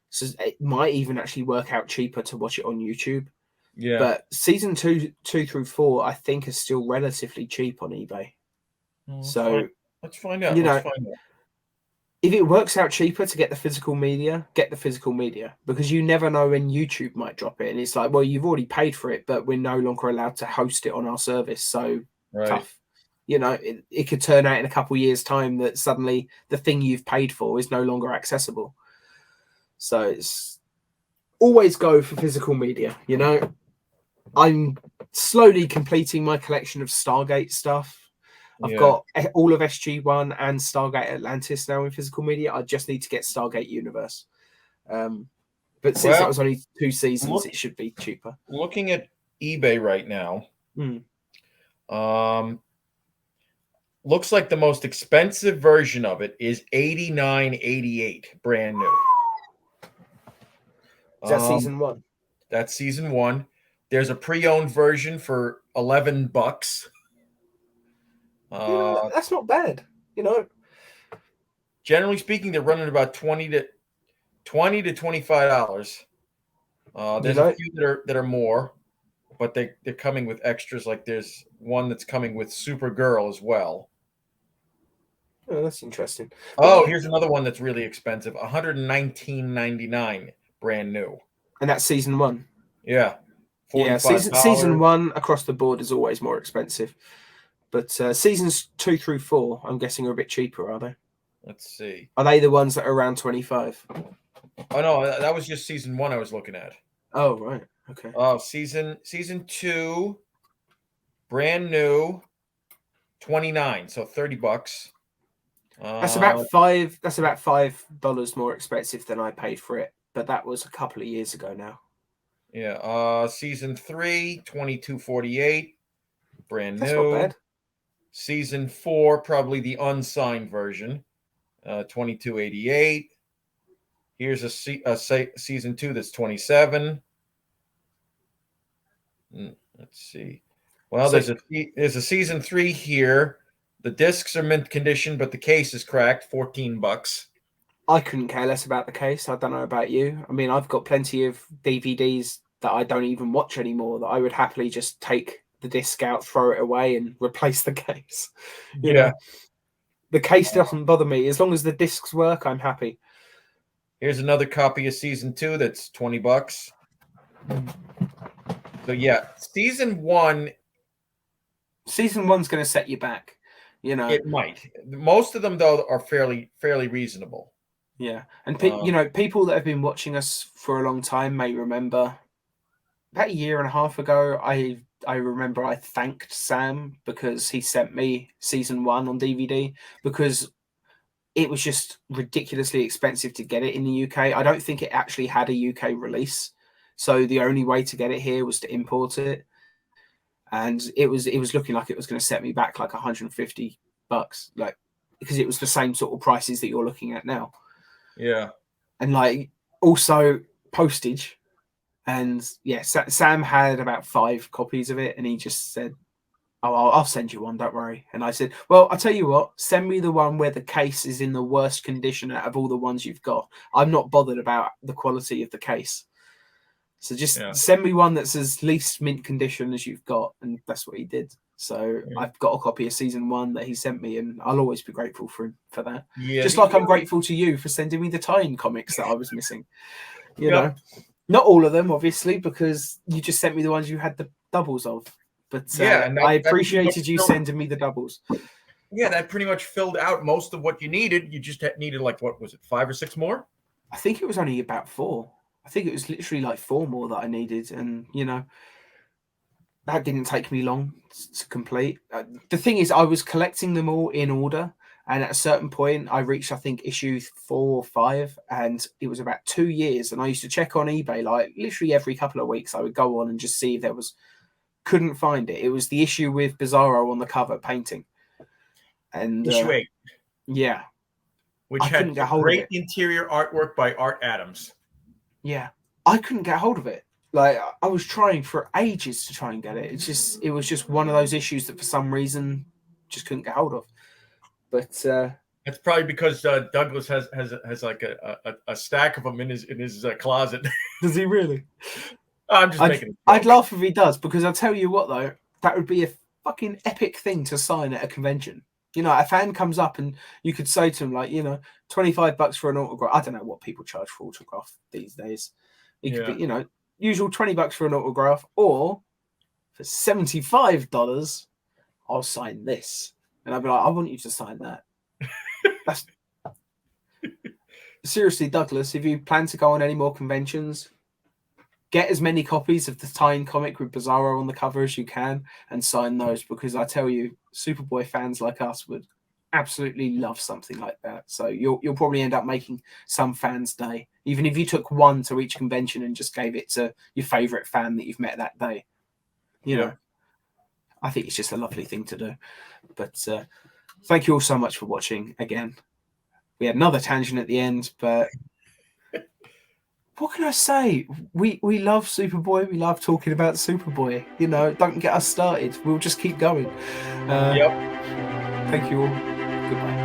so it might even actually work out cheaper to watch it on YouTube. Yeah, but season 2 through 4, I think, is still relatively cheap on eBay. Let's find out. If it works out cheaper to get the physical media, get the physical media, because you never know when YouTube might drop it. And it's like, well, you've already paid for it, but we're no longer allowed to host it on our service. So tough. It could turn out in a couple of years' time that suddenly the thing you've paid for is no longer accessible. So it's always go for physical media. I'm slowly completing my collection of Stargate stuff. I've got all of SG-1 and Stargate Atlantis now in physical media. I just need to get Stargate Universe. But since that was only 2 seasons, it should be cheaper. Looking at eBay right now, looks like the most expensive version of it is $89.88, brand new. Is that season 1? That's season 1. There's a pre-owned version for $11. That's not bad. Generally speaking, they're running about $20 to $25. There's a few that are more, but they're coming with extras. Like there's one that's coming with Supergirl as well. Oh, that's interesting. Oh, here's another one that's really expensive: $119.99, brand new. And that's season 1. Yeah. Yeah, season 1 across the board is always more expensive. But seasons 2 through 4, I'm guessing, are a bit cheaper, are they? Let's see. Are they the ones that are around 25? Oh, no, that was just season 1 I was looking at. Oh, right. Okay. Oh, season 2, brand new, 29, so $30. That's about $5 more expensive than I paid for it, but that was a couple of years ago now. Yeah. Season 3, $22.48, brand new. That's not bad. Season 4, probably the unsigned version, $22.88. Here's a season 2 that's $27. Let's see. Well, there's a season 3 here. The discs are mint condition, but the case is cracked. $14. I couldn't care less about the case. I don't know about you. I mean, I've got plenty of DVDs that I don't even watch anymore that I would happily just take the disc out, throw it away, and replace the case. You know, the case doesn't bother me. As long as the discs work, I'm happy. Here's another copy of season 2 that's $20. So yeah, season 1. Season 1's going to set you back. It might. Most of them though are fairly reasonable. Yeah, and people that have been watching us for a long time may remember about a year and a half ago. I remember I thanked Sam because he sent me season 1 on DVD because it was just ridiculously expensive to get it in the UK. I don't think it actually had a UK release. So the only way to get it here was to import it, and it was looking like it was going to set me back like $150, like, because it was the same sort of prices that you're looking at now. Yeah. And like also postage. And yeah, Sam had about 5 copies of it, and he just said, "Oh, I'll send you one, don't worry." And I said, "Well, I'll tell you what, send me the one where the case is in the worst condition out of all the ones you've got. I'm not bothered about the quality of the case. So just send me one that's as least mint condition as you've got." And that's what he did. So I've got a copy of season 1 that he sent me, and I'll always be grateful for him for that. Yeah, just like I'm grateful to you for sending me the tie-in comics that I was missing. You know, not all of them, obviously, because you just sent me the ones you had the doubles of. But I appreciated you sending me the doubles. Yeah, that pretty much filled out most of what you needed. You just needed, like, what was it, 5 or 6 more? I think it was only about 4. I think it was literally like 4 more that I needed. And, you know, that didn't take me long to complete. The thing is, I was collecting them all in order. And at a certain point, I reached, I think, issue 4 or 5. And it was about 2 years. And I used to check on eBay, like, literally every couple of weeks. I would go on and just see if there was... Couldn't find it. It was the issue with Bizarro on the cover painting. And issue 8. Yeah. Which had great interior artwork by Art Adams. Yeah. I couldn't get hold of it. Like, I was trying for ages to try and get it. It was just one of those issues that for some reason just couldn't get hold of. But it's probably because Douglas has like a stack of them in his closet. Does he really? I'm just making. I'd laugh if he does, because I'll tell you what though, that would be a fucking epic thing to sign at a convention. You know, a fan comes up and you could say to him, like, you know, $25 for an autograph. I don't know what people charge for autograph these days. It could be, you know, usual $20 for an autograph, or for $75, I'll sign this. And I'd be like, I want you to sign that. That's seriously, Douglas, if you plan to go on any more conventions, get as many copies of the tie-in comic with Bizarro on the cover as you can and sign those, because I tell you, Superboy fans like us would absolutely love something like that. So you'll probably end up making some fans' day, even if you took one to each convention and just gave it to your favorite fan that you've met that day. You know, I think it's just a lovely thing to do. But thank you all so much for watching again. We had another tangent at the end, but what can I say? We love Superboy. We love talking about Superboy. You know, don't get us started. We'll just keep going. Thank you all. Goodbye.